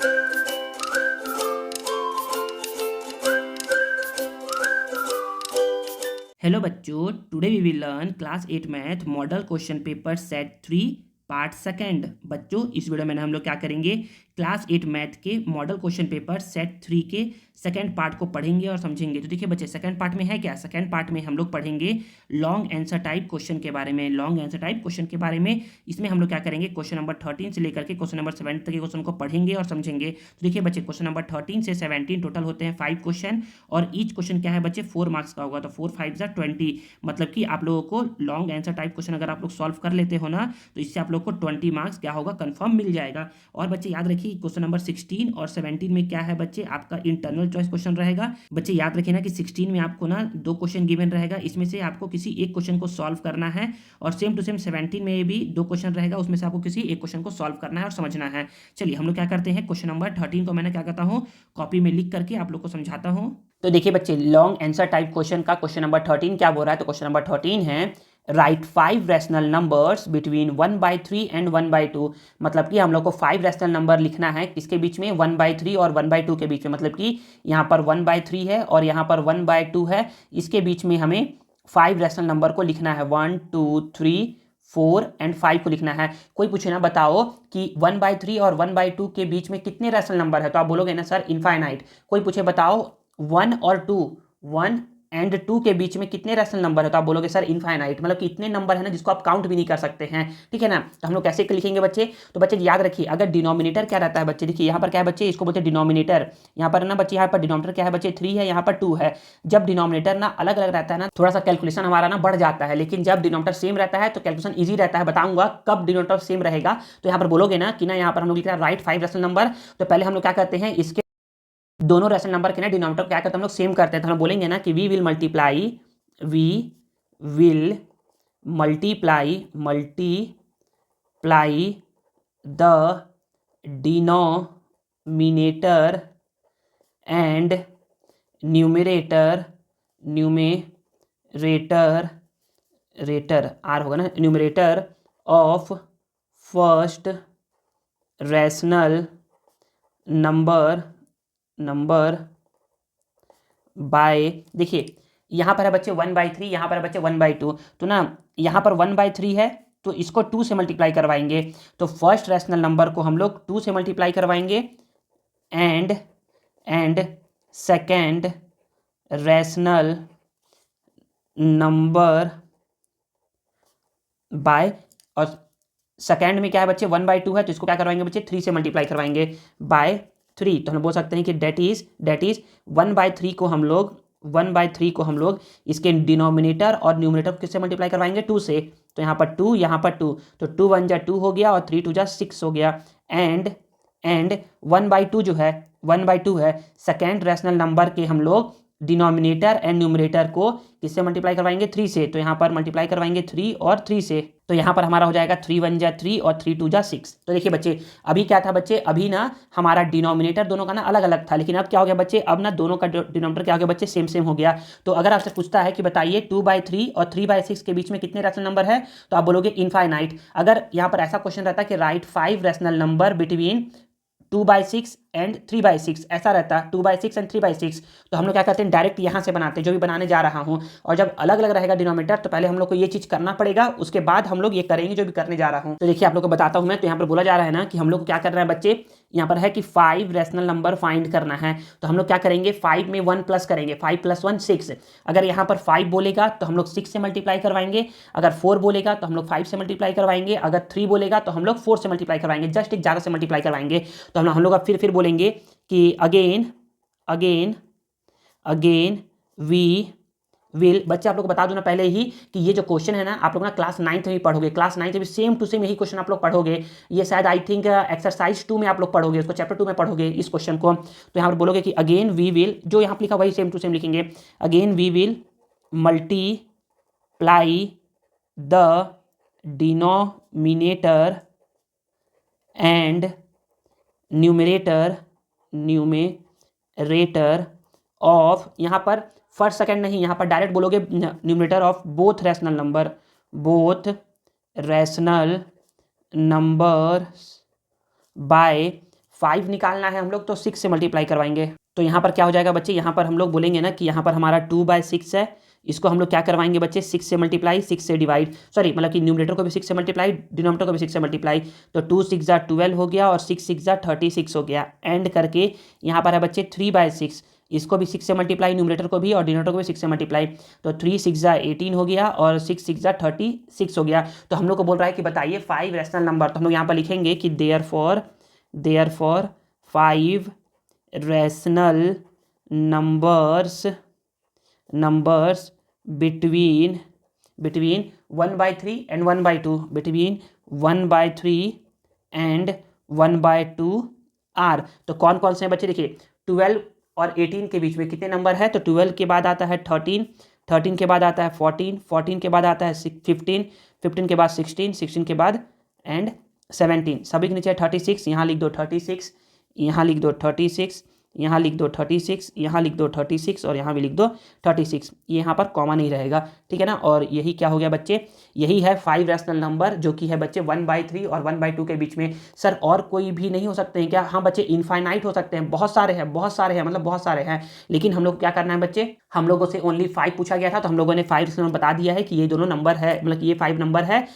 Hello बच्चों, today we will learn class 8 math model question paper set 3 part second. बच्चों, इस video में हम लोग क्या करेंगे, क्लास 8 मैथ के मॉडल क्वेश्चन पेपर सेट 3 के सेकंड पार्ट को पढ़ेंगे और समझेंगे। तो देखिए बच्चे, सेकंड पार्ट में है क्या, सेकंड पार्ट में हम लोग पढ़ेंगे लॉन्ग आंसर टाइप क्वेश्चन के बारे में। लॉन्ग आंसर टाइप क्वेश्चन के बारे में इसमें हम लोग क्या करेंगे, क्वेश्चन नंबर 13 से लेकर के क्वेश्चन नंबर 7 तक के क्वेश्चन को पढ़ेंगे और समझेंगे। तो देखिए बच्चे, क्वेश्चन नंबर 13 से 17 टोटल होते हैं 5 क्वेश्चन, और ईच क्वेश्चन क्या है बच्चे, 4 मार्क्स का होगा। तो 4 5 जा 20, मतलब कि आप लोगों को लॉन्ग आंसर टाइप क्वेश्चन अगर आप लोग सॉल्व कर लेते हो ना, तो इससे आप लोग को 20 मार्क्स क्या होगा, कंफर्म मिल जाएगा। और बच्चे याद रखिए, क्वेश्चन नंबर 16 और 17 में क्या है बच्चे, आपका इंटरनल चॉइस क्वेश्चन रहेगा। बच्चे याद रखिए ना कि 16 में आपको ना 2 क्वेश्चन गिवन रहेगा, इसमें से आपको किसी एक क्वेश्चन को सॉल्व करना है, और सेम टू सेम 17 में भी 2 क्वेश्चन रहेगा, उसमें से आपको किसी एक क्वेश्चन को सॉल्व करना है और समझना है। चलिए हम लोग क्या करते हैं, क्वेश्चन नंबर 13 को मैंने क्या करता हूँ, कॉपी में लिख करके आप लोग को समझाता हूँ। तो देखिए बच्चे, लॉन्ग आंसर टाइप क्वेश्चन का क्वेश्चन नंबर 13 क्या बोल रहा है, तो क्वेश्चन नंबर 13 है right 5 rational numbers between 1/3 and 1/2। मतलब कि हम लोग को 5 रैशनल नंबर लिखना है, किसके बीच में, 1/3 और 1/2 के बीच में। मतलब कि यहाँ पर 1/3 है और यहाँ पर 1/2 है, इसके बीच में हमें 5 रैशनल नंबर को लिखना है। 1 2 3 4 एंड 5 को लिखना है। कोई पूछे ना, बताओ कि 1/3 और 1/2 के बीच में कितने रैशनल नंबर है, तो आप बोलोगे ना सर इनफाइनाइट। कोई पूछे बताओ 1 और 2, 1 एंड 2 के बीच में कितने रैशनल नंबर है, तो आप बोलोगे सर इनफाइनाइट। मतलब कि इतने नंबर है ना जिसको आप काउंट भी नहीं कर सकते हैं, ठीक है ना। तो हम लोग कैसे लिखेंगे बच्चे, तो बच्चे याद रखिए, अगर डिनोमिनेटर क्या रहता है बच्चे, देखिए यहाँ पर क्या है बच्चे, इसको बोलते हैं डिनोमिनेटर। यहाँ पर ना बच्चे, यहाँ पर डिनोमिनेटर क्या है बच्चे, 3 है, यहाँ पर 2 है। जब डिनोमिनेटर ना अलग अलग रहता है ना, थोड़ा सा कैलकुलेशन हमारा ना बढ़ जाता है, लेकिन जब डिनोमिनेटर सेम रहता है तो कैलकुलेशन ईजी रहता है। बताऊंगा कब डिनोमिनेटर सेम रहेगा। तो यहाँ पर बोलोगे ना कि ना, यहाँ पर हम लोग लिख रहे हैं राइट 5 रैशनल नंबर। तो पहले हम लोग क्या करते हैं, इसके दोनों रैशनल नंबर के ना डिनोमिनेटर क्या करते हैं हम लोग, सेम करते हैं। तो हम बोलेंगे ना कि we will multiply the denominator and numerator are होगा ना, numerator of first rational number by, देखिए यहाँ पर है बच्चे 1/3, यहाँ पर है बच्चे 1/2। तो ना यहाँ पर 1/3 है, तो इसको 2 से मल्टीप्लाई करवाएंगे। तो फर्स्ट रैशनल नंबर को हम लोग 2 से मल्टीप्लाई करवाएंगे, and second rational number bye, और सेकेंड में क्या है बच्चे, 1/2 है, तो इसको क्या करवाएंगे बच्चे, 3 से मल्टीप्लाई करवाएंगे बाय 3। तो हम बोल सकते हैं कि डेट इज 1/3 को हम लोग इसके डिनोमिनेटर और न्यूमरेटर को किससे मल्टीप्लाई करवाएंगे, 2 से। तो यहाँ पर 2, यहाँ पर 2, तो 2 1 जा 2 हो गया और 3 2 जा 6 हो गया। एंड 1/2 जो है, 1/2 है, सेकेंड रैशनल नंबर के हम लोग डिनोमिनेटर एंड न्यूमरेटर को किससे मल्टीप्लाई करवाएंगे, 3 से। तो यहाँ पर मल्टीप्लाई करवाएंगे 3 और 3 से, तो यहाँ पर हमारा हो जाएगा 3 1 जा 3 और 3 2 जा 6। तो देखिए बच्चे, अभी क्या था बच्चे, अभी ना हमारा डिनोमिनेटर दोनों का ना अलग अलग था, लेकिन अब क्या हो गया बच्चे, अब ना दोनों का डिनोमिनेटर क्या हो गया बच्चे, सेम सेम हो गया। तो अगर आपसे पूछता है कि बताइए 2/3 और 3/6 के बीच में कितने रैशनल नंबर है, तो आप बोलोगे इनफाइनाइट। अगर यहाँ पर ऐसा क्वेश्चन रहता है कि right 5 rational number between 2/6 and 3/6, ऐसा रहता है 2/6 एंड 3/6, तो हम लोग क्या करते हैं, डायरेक्ट यहाँ से बनाते हैं जो भी बनाने जा रहा हूँ। और जब अलग अलग रहेगा डिनोमिनेटर, तो पहले हम लोग को ये चीज़ करना पड़ेगा, उसके बाद हम लोग ये करेंगे जो भी करने जा रहा हूँ। तो देखिए आप लोग को बताता हूँ मैं, तो यहाँ पर बोला जा रहा है ना कि हम लोग को क्या करना है बच्चे, यहाँ पर है कि 5 रैशनल नंबर फाइंड करना है। तो हम लोग क्या करेंगे, 5 में 1 प्लस करेंगे, 5 + 1 6। अगर यहाँ पर 5 बोलेगा तो हम लोग 6 से मल्टीप्लाई करवाएंगे, अगर 4 बोलेगा तो हम लोग 5 से मल्टीप्लाई करवाएंगे, अगर 3 बोलेगा तो हम लोग 4 से मल्टीप्लाई करवाएंगे, जस्ट एक ज़्यादा से मल्टीप्लाई करवाएंगे। तो हम लोग अब फिर बोलेंगे कि अगेन वी विल। बच्चे आप लोग को बता दूं ना पहले ही कि ये जो क्वेश्चन है ना, आप लोग ना क्लास 9th में भी पढ़ोगे, क्लास 9th में भी सेम टू सेम यही क्वेश्चन आप लोग पढ़ोगे। ये शायद आई थिंक एक्सरसाइज 2 में आप लोग पढ़ोगे, उसको चैप्टर 2 में पढ़ोगे इस क्वेश्चन को। तो यहाँ पर बोलोगे कि अगेन वी विल, जो यहाँ पर लिखा वही सेम टू सेम लिखेंगे, again we will multiply the denominator and numerator of, यहाँ पर फर्स्ट सेकंड नहीं, यहाँ पर डायरेक्ट बोलोगे numerator of both rational number by 5 निकालना है हम लोग तो 6 से मल्टीप्लाई करवाएंगे। तो यहाँ पर क्या हो जाएगा बच्चे, यहाँ पर हम लोग बोलेंगे ना कि यहाँ पर हमारा 2/6 है, इसको हम लोग क्या करवाएंगे बच्चे 6 से मल्टीप्लाई, 6 से डिवाइड, सॉरी मतलब कि न्यूमरेटर को भी 6 से मल्टीप्लाई, डिनोमिनेटर को भी 6 से मल्टीप्लाई। तो 2 6 12 हो गया और 6 6 36 हो गया। एंड करके यहाँ पर है बच्चे 3/6, इसको भी 6 से मल्टीप्लाई, न्यूमरेटर को भी और डिनोमिनेटर को भी 6 से मल्टीप्लाई। तो 3 6 18 हो गया और 6 6 36 हो गया। तो हम लोग को बोल रहा है कि बताइए 5 रैशनल नंबर। तो हम लोग यहाँ पर लिखेंगे कि therefore 5 rational numbers between 1/3 and 1/2, between 1/3 and 1/2 are. तो कौन कौन से हैं बच्चे, देखिए 12 और 18 के बीच में कितने नंबर है, तो 12 के बाद आता है 13, 13 के बाद आता है 14, 14 के बाद आता है 15, 15 के बाद 16, 16 के बाद एंड 17। सभी के नीचे है 36, यहाँ लिख दो 36, यहाँ लिख दो 36, यहाँ लिख दो 36, यहाँ लिख दो 36 और यहाँ भी लिख दो 36। ये यहाँ पर कॉमन ही रहेगा, ठीक है ना। और यही क्या हो गया बच्चे, यही है 5 रैशनल नंबर जो कि है बच्चे 1/3 और 1/2 के बीच में। सर और कोई भी नहीं हो सकते हैं क्या? हाँ बच्चे, इनफाइनाइट हो सकते हैं, बहुत सारे हैं, बहुत सारे हैं, मतलब बहुत सारे हैं। लेकिन हम लोग क्या करना है बच्चे, हम लोगों से ओनली 5 पूछा गया था, तो हम लोगों ने 5 रैशनल बता दिया है कि ये दोनों नंबर है, मतलब कि ये 5 नंबर है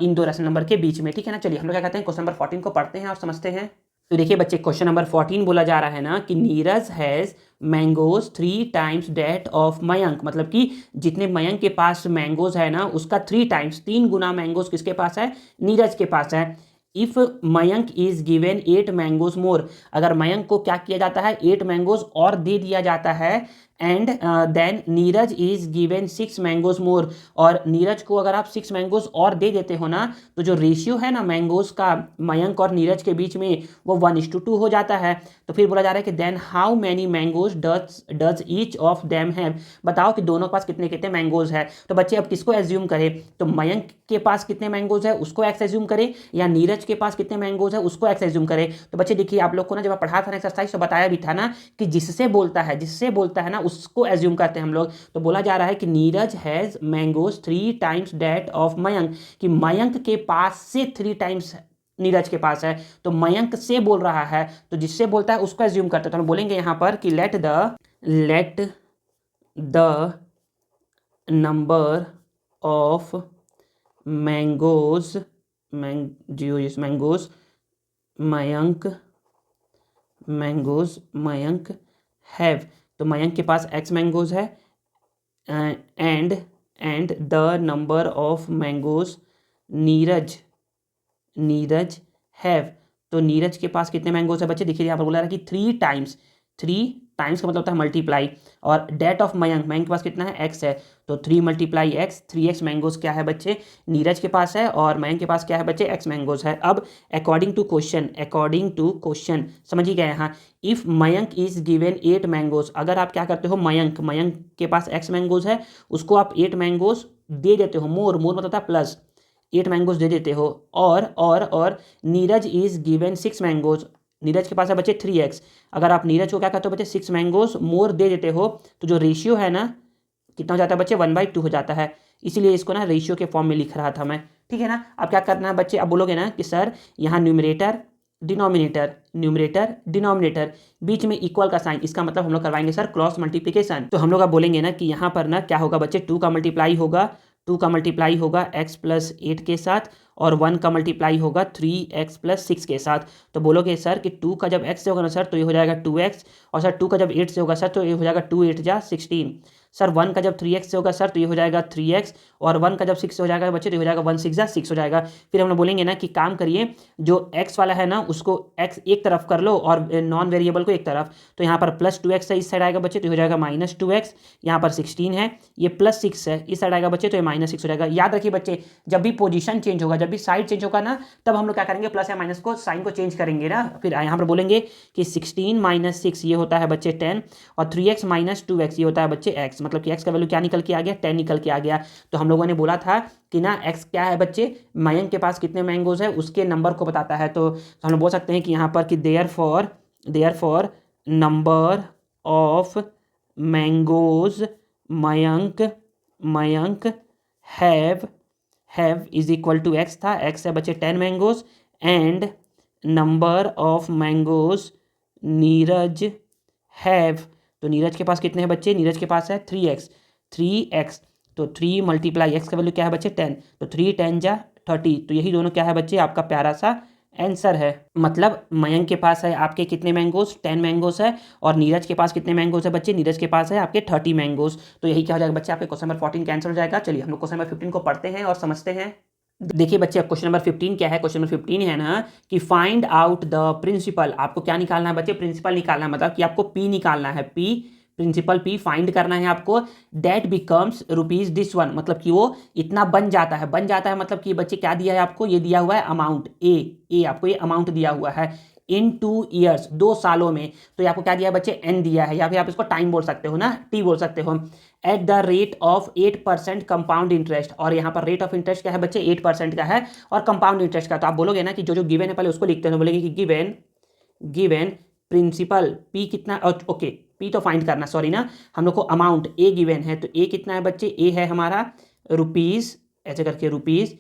इन दो रैशनल नंबर के बीच में, ठीक है ना। चलिए हम लोग क्या कहते हैं, क्वेश्चन नंबर 14 को पढ़ते हैं और समझते हैं। तो देखिए बच्चे, क्वेश्चन नंबर 14 बोला जा रहा है ना कि Neeraj has mangoes 3 times date of Mayank, मतलब कि जितने मयंक के पास मैंगोज है ना उसका 3 टाइम्स, 3 गुना मैंगोज किसके पास है, नीरज के पास है। If Mayank is given 8 mangoes more, अगर मयंक को क्या किया जाता है, 8 मैंगोज और दे दिया जाता है। And then Neeraj is given 6 mangoes more, और नीरज को अगर आप 6 मैंगोज और दे देते हो ना, तो जो रेशियो है ना मैंगोज का मयंक और नीरज के बीच में वो 1:2 हो जाता है। तो फिर बोला जा रहा है कि then how many mangoes does each of them have, बताओ कि दोनों के पास कितने कितने मैंगोज है। तो बच्चे अब किसको एज्यूम करें, तो मयंक के पास कितने मैंगोज है उसको एक्स एज्यूम करें, या नीरज के पास कितने मैंगोज है उसको एक्स एज्यूम करें। तो बच्चे देखिए, आप लोग को ना जब पढ़ा था ना एक्सरसाइज, तो बताया भी था ना कि जिससे बोलता है ना उसको एज्यूम करते हैं हम लोग। तो बोला जा रहा है कि Neeraj has mangoes 3 times that of Mayank, कि मयंक के पास से 3 टाइम्स नीरज के पास है। तो मयंक से बोल रहा है, तो जिससे बोलता है उसको एज्यूम करते हैं। तो हम बोलेंगे यहाँ पर कि let the number of mangoes Mayank have, तो मयंक के पास x मैंगोज है, and the number of mangoes Neeraj have, तो नीरज के पास कितने मैंगोज है बच्चे, देखिए यहाँ पर बोला रहा है कि 3 टाइम्स, 3 टाइम्स का मतलब होता है मल्टीप्लाई, और डेट ऑफ मयंक, मयंक के पास कितना है x है, तो 3 × x, 3x मैंगोज क्या है बच्चे नीरज के पास है, और मयंक के पास क्या है बच्चे x मैंगोज है। अब अकॉर्डिंग टू क्वेश्चन समझिए क्या यहाँ, if Mayank is given 8 mangoes, अगर आप क्या करते हो, मयंक के पास x मैंगोज है, उसको आप 8 मैंगोज दे देते हो, मोर मतलब होता है प्लस, 8 मैंगोज दे देते हो, और Neeraj is given 6 mangoes, Neeraj के पास है बच्चे 3x, अगर आप नीरज को क्या करते हो बच्चे 6 मैंगोज मोर दे देते हो, तो जो रेशियो है ना कितना हो जाता है बच्चे 1/2 हो जाता है। इसीलिए इसको ना रेशियो के फॉर्म में लिख रहा था मैं, ठीक है ना। अब क्या करना है बच्चे, अब बोलोगे ना कि सर यहाँ न्यूमरेटर डिनोमिनेटर बीच में इक्वल का साइन, इसका मतलब हम लोग करवाएंगे सर क्रॉस मल्टीप्लिकेशन। तो हम लोग अब बोलेंगे ना कि यहाँ पर ना क्या होगा बच्चे, 2 का मल्टीप्लाई होगा x + 8 के साथ, और 1 का मल्टीप्लाई होगा 3x + 6 के साथ। तो बोलोगे सर कि 2 का जब x से होगा ना सर तो ये हो जाएगा 2x, और सर 2 का जब 8 से होगा सर तो ये हो जाएगा 2 8 जा 16, सर 1 का जब 3x से होगा सर तो ये हो जाएगा 3x, और 1 का जब 6 से हो जाएगा बच्चे तो ये हो जाएगा 1 6 जा 6 हो जाएगा। फिर हम लोग बोलेंगे ना कि काम करिए, जो x वाला है ना उसको x एक तरफ कर लो और नॉन वेरिएबल को एक तरफ, तो यहाँ पर +2x है इस साइड आएगा बच्चे तो हो जाएगा -2x, यहाँ पर 16 है, ये +6 है इस साइड आएगा बच्चे तो ये -6 हो जाएगा। याद रखिए बच्चे, जब भी पोजीशन चेंज होगा, जब भी साइड चेंज होगा ना, तब हम लोग क्या करेंगे, प्लस या माइनस को साइन को चेंज करेंगे ना। फिर यहाँ पर बोलेंगे कि 16 - 6 ये होता है बच्चे 10, और 3x - 2x ये होता है बच्चे x, मतलब कि x का वैल्यू क्या निकल के आ गया, 10 निकल के आ गया। तो हम लोगों ने बोला था कि ना x क्या है बच्चे, मयंक के पास कितने मैंगोज है उसके नंबर को बताता है। तो हम लोग बोल सकते हैं कि यहाँ पर कि therefore number of mangoes Mayank have is equal to x था, x है बच्चे 10 mangoes, number of mangoes Neeraj have. तो नीरज के पास कितने हैं बच्चे? नीरज के पास है 3x। 3x तो 3 मल्टीप्लाई एक्स का वैल्यू क्या है बच्चे? 10। तो 3 10 जा 30। तो यही दोनों क्या है बच्चे? आपका प्यारा सा आंसर है। मतलब मयंक के पास है आपके कितने मैंगोज? 10 मैंगोज है। और नीरज के पास कितने मैंगोज है बच्चे? नीरज के पास है आपके 30 मैंगोज। तो यही क्या हो जाएगा बच्चे? आपके क्वेश्चन नंबर 14 कैंसिल हो जाएगा। चलिए हम लोग क्वेश्चन नंबर 15 को पढ़ते हैं और समझते हैं। देखिए बच्चे, अब क्वेश्चन नंबर 15 क्या है? क्वेश्चन नंबर 15 है ना कि फाइंड आउट द प्रिंसिपल। आपको क्या निकालना है बच्चे? प्रिंसिपल निकालना है, मतलब कि आपको पी निकालना है। पी, प्रिंसिपल पी फाइंड करना है आपको। That becomes rupees this one, मतलब कि वो इतना बन जाता है। बन जाता है मतलब कि बच्चे क्या दिया है आपको? ये दिया हुआ है अमाउंट ए आपको ये अमाउंट दिया हुआ है इन 2 ईयर्स, 2 सालों में। तो ये आपको क्या दिया है बच्चे? एन दिया है, या फिर आप इसको टाइम बोल सकते हो ना, टी बोल सकते हो। At the rate of 8% compound interest. और यहाँ पर रेट ऑफ इंटरेस्ट क्या है बच्चे? 8% का है और कंपाउंड इंटरेस्ट का। तो आप बोलोगे ना कि जो जो गिवन है पहले उसको लिखते हैं। बोलेंगे कि गिवन गिवन प्रिंसिपल पी कितना, ओके पी तो फाइंड करना, सॉरी ना, हम लोग को अमाउंट ए गिवन है। तो ए कितना है बच्चे? ए है हमारा रुपीज, ऐसे करके रुपीज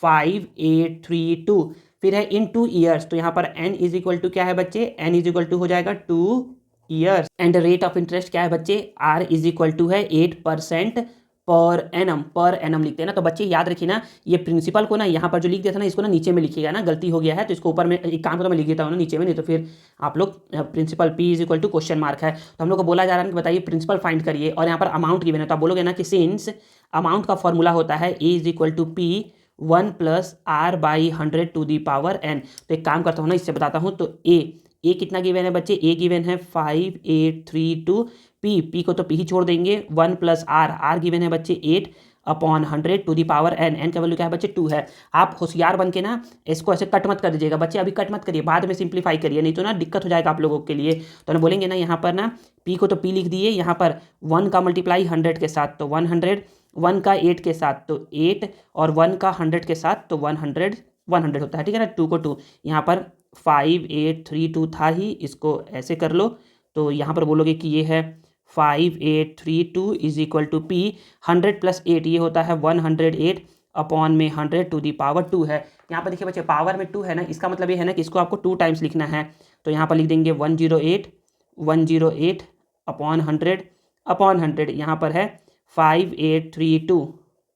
5832। फिर है इन 2 ईयर्स। तो यहाँ पर एन इज इक्वल टू क्या है बच्चे? एन इज इक्वल टू हो जाएगा 2 years. And rate of interest क्या है बच्चे? आर इज इक्वल टू है 8% पर एनम लिखते हैं ना। तो बच्चे याद रखिए ना, ये प्रिंसिपल को ना यहाँ पर जो लिख दिया था ना, इसको ना नीचे में लिखिएगा ना, गलती हो गया है तो इसको ऊपर में एक काम को तो मैं लिख देता हूँ ना नीचे में, नहीं तो फिर आप लोग principal P is equal to question mark है। तो हम लोग को बोला जा रहा है कि बताइए प्रिंसिपल फाइंड करिए, और यहाँ पर अमाउंट गिवन है। तो आप बोलोगे ना कि सिंस अमाउंट का फॉर्मूला होता है A is equal to P 1+r/100 to the power N. तो एक काम करता हूँ ना, इससे बताता हूँ। तो ए कितना गिवन है बच्चे? ए गिवन है 5832। पी को तो पी ही छोड़ देंगे। 1+r गिवन है बच्चे 8/100 टू दी पावर एन का वैल्यू क्या है बच्चे? 2 है। आप होशियार बन के ना इसको ऐसे कट मत कर दीजिएगा बच्चे, अभी कट मत करिए, बाद में सिंप्लीफाई करिए, नहीं तो ना दिक्कत हो जाएगा आप लोगों के लिए। तो हम बोलेंगे ना यहाँ पर ना, पी को तो पी लिख दिए, यहाँ पर 1 का मल्टीप्लाई 100 के साथ तो 100, 1 का 8 के साथ तो 8, और 1 का 100 के साथ तो 100 होता है, ठीक है ना। 2 को 2 यहाँ पर 5832 था ही, इसको ऐसे कर लो। तो यहाँ पर बोलोगे कि ये है 5832 इज इक्वल टू पी 100+8, ये होता है 108 अपॉन में 100 टू दी पावर 2 है। यहाँ पर देखिए बच्चे पावर में 2 है ना, इसका मतलब ये है ना कि इसको आपको 2 टाइम्स लिखना है। तो यहाँ पर लिख देंगे 108 अपॉन 100 यहाँ पर है 5832।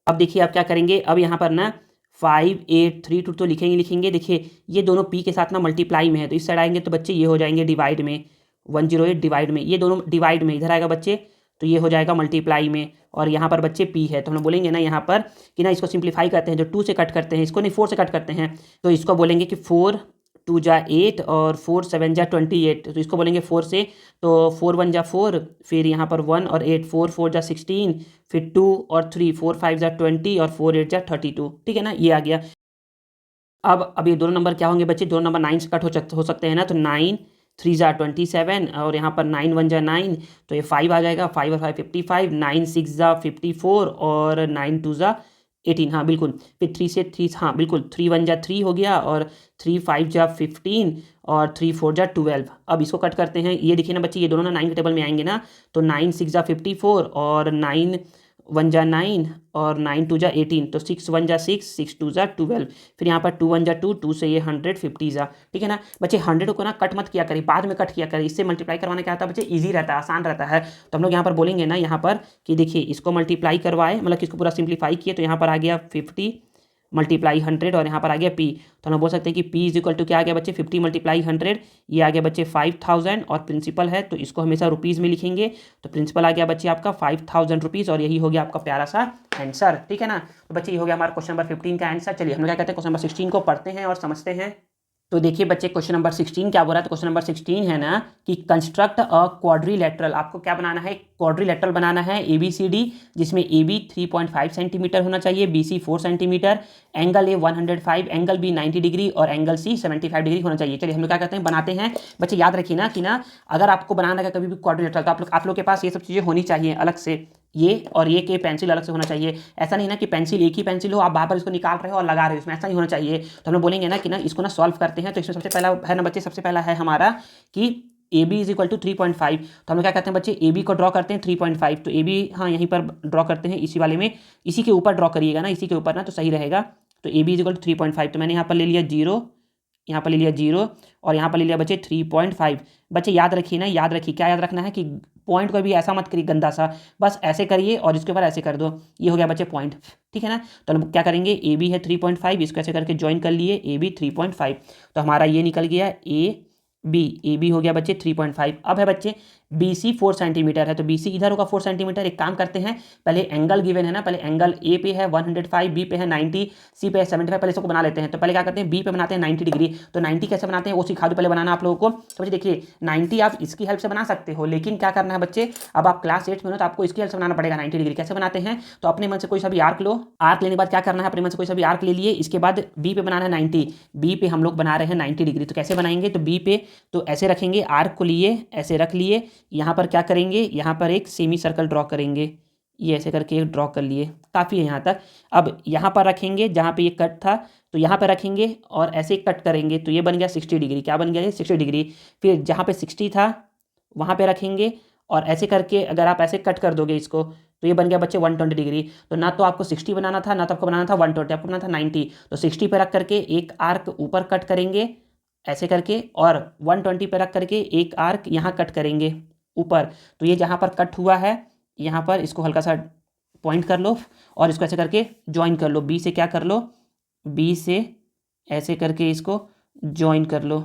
अब देखिए आप क्या करेंगे, अब यहाँ पर ना 5832 तो लिखेंगे। देखिए ये दोनों पी के साथ ना मल्टीप्लाई में है, तो इस साइड आएंगे तो बच्चे ये हो जाएंगे डिवाइड में। 108 डिवाइड में, ये दोनों डिवाइड में, इधर आएगा बच्चे तो ये हो जाएगा मल्टीप्लाई में। और यहाँ पर बच्चे पी है, तो हम बोलेंगे ना यहाँ पर कि ना इसको सिंप्लीफाई करते हैं, जो 2 से कट करते हैं, इसको नहीं 4 से कट करते हैं, तो इसको बोलेंगे कि 4 2 जा 8 और 4 7 जा 28। तो इसको बोलेंगे 4 से, तो 4 1 जा 4, फिर यहाँ पर 1 और 8, 4 4 जा 16, फिर 2 और 3, 4 5 जा 20 और 4 8 जा 32, ठीक है ना, ये आ गया। अब ये दोनों नंबर क्या होंगे बच्चे? दोनों नंबर 9 से कट हो सकते हैं ना। तो 9 3 जा 27 और यहाँ पर 9 1 जा 9, तो ये 5 आ जाएगा, 5 और 5 55, 9 6 जा 54 और 9 2 जा 18, हाँ बिल्कुल। फिर 3 से 3, हाँ बिल्कुल, 3 1 जा 3 हो गया, और 3 5 जा 15 और 3 4 जा 12। अब इसको कट करते हैं, ये देखिए ना बच्चे, ये दोनों ना 9 के टेबल में आएंगे ना। तो 9 6 जा 54 और 9 1 जा 9 और 9 2 जा 18, तो 6 1 जा 6, 6 2 जा 12। फिर यहाँ पर 2 1 जा 2, 2 से ये 150 जा, ठीक है ना बच्चे। 100 को ना कट मत किया करिए, बाद में कट किया करिए, इससे मल्टीप्लाई करवाना क्या होता है बच्चे? ईजी रहता है, आसान रहता है। तो हम लोग यहाँ पर बोलेंगे ना यहाँ पर कि देखिए इसको मल्टीप्लाई करवाए, मतलब कि इसको पूरा सिंप्लीफाई किए, तो यहाँ पर आ गया 50 मल्टीप्लाई 100 और यहाँ पर आ गया पी। तो हम बोल सकते हैं कि पी इज इक्वल टू क्या आ गया बच्चे? 50 मल्टीप्लाई 100, ये आ गया बच्चे 5000, और प्रिंसिपल है तो इसको हमेशा रुपीज़ में लिखेंगे। तो प्रिंसिपल आ गया बच्चे आपका 5000 रुपीज़, और यही हो गया आपका प्यारा सा आंसर, ठीक है ना। तो बच्चे ये हो गया हमारा क्वेश्चन नंबर 15 का आंसर। चलिए हम लोग क्या कहते हैं, क्वेश्चन नंबर 16 को पढ़ते हैं और समझते हैं। तो देखिए बच्चे क्वेश्चन नंबर 16 क्या बोल रहा है? तो क्वेश्चन नंबर 16 है ना कि कंस्ट्रक्ट अ क्वाड्रिलेटरल। आपको क्या बनाना है? क्वाड्रिलेटरल बनाना है ABCD, जिसमें AB 3.5 सेंटीमीटर होना चाहिए, BC 4 centimetre, angle A 105, angle B 90 degree और एंगल C 75 डिग्री होना चाहिए। चलिए हम लोग क्या कहते हैं, बनाते हैं। बच्चे याद रखिए ना कि ना अगर आपको बनाना है कभी भी क्वाड्रिलेटरल, तो आप लोग के पास ये सब चीज़ें होनी चाहिए अलग से, ये और ये के पेंसिल अलग से होना चाहिए। ऐसा नहीं ना कि पेंसिल एक ही पेंसिल हो, आप बार बार इसको निकाल रहे हो और लगा रहे हो, इसमें ऐसा नहीं होना चाहिए। तो हम लोग बोलेंगे ना कि ना इसको ना सॉल्व करते हैं। तो इसमें सबसे पहला है ना बच्चे, सबसे पहला है हमारा कि AB इज इक्वल टू 3.5। तो हम लोग क्या कहते हैं बच्चे, AB को ड्रॉ करते हैं 3.5। तो AB हाँ यहीं पर ड्रॉ करते हैं, इसी वाले में, इसी के ऊपर ड्रॉ करिएगा ना, इसी के ऊपर ना, तो सही रहेगा। तो AB इज इक्वल टू 3.5, तो मैंने यहाँ पर ले लिया 0 यहाँ पर ले लिया 0 और यहाँ पर ले लिया बच्चे 3.5। बच्चे याद रखिए ना, याद रखिए क्या याद रखना है कि पॉइंट को भी ऐसा मत करिए गंदा सा, बस ऐसे करिए और इसके ऊपर ऐसे कर दो, ये हो गया बच्चे पॉइंट। ठीक है ना, तो हम क्या करेंगे, ए बी है 3.5, इसको ऐसे करके ज्वाइन कर लिए ए बी 3.5, तो हमारा ये निकल गया ए बी हो गया बच्चे 3.5। अब है बच्चे बी सी 4 सेंटीमीटर है, तो बी सी इधर होगा 4 सेंटीमीटर। एक काम करते हैं, पहले एंगल गिवन है ना, पहले एंगल ए पे है 105, बी पे है 90, सी पे है 75, पहले इसको बना लेते हैं। तो पहले क्या करते हैं, बी पे बनाते हैं 90 डिग्री। तो 90 कैसे बनाते हैं वो सिखा दो पहले बनाना आप लोगों को। तो बच्चे देखिए 90 आप इसकी हेल्प से बना सकते हो, लेकिन क्या करना है बच्चे, अब आप क्लास 8 में हो तो आपको इसकी हेल्प से बनाना पड़ेगा 90 डिग्री। कैसे बनाते हैं, तो अपने मन से कोई सा भी आर्क लो, आर्क लेने के बाद क्या करना है, अपने मन से कोई सा भी आर्क ले लिए, इसके बाद बी पे बनाना है 90, बी पे हम लोग बना रहे हैं 90 डिग्री। तो कैसे बनाएंगे, तो बी पे तो ऐसे रखेंगे, आर्क को लिए ऐसे रख लिए, यहाँ पर क्या करेंगे, यहाँ पर एक सेमी सर्कल ड्रॉ करेंगे, ये ऐसे करके एक ड्रॉ कर लिए, काफ़ी है यहाँ तक। अब यहाँ पर रखेंगे जहाँ पे ये कट था, तो यहाँ पर रखेंगे और ऐसे कट करेंगे, तो ये बन गया 60 डिग्री। क्या बन गया, ये 60 डिग्री। फिर जहाँ पे 60 था वहाँ पे रखेंगे और ऐसे करके अगर आप ऐसे कट कर दोगे इसको, तो ये बन गया बच्चे 120 डिग्री। तो ना तो आपको 60 बनाना था, ना तो आपको बनाना था 120, आपको बनाना था 90। तो 60 पे रख करके एक आर्क ऊपर कट करेंगे ऐसे करके, और 120 पे रख करके एक आर्क यहाँ कट करेंगे ऊपर। तो ये जहाँ पर कट हुआ है यहाँ पर इसको हल्का सा पॉइंट कर लो और इसको ऐसे करके ज्वाइन कर लो, बी से क्या कर लो, बी से ऐसे करके इसको ज्वाइन कर लो।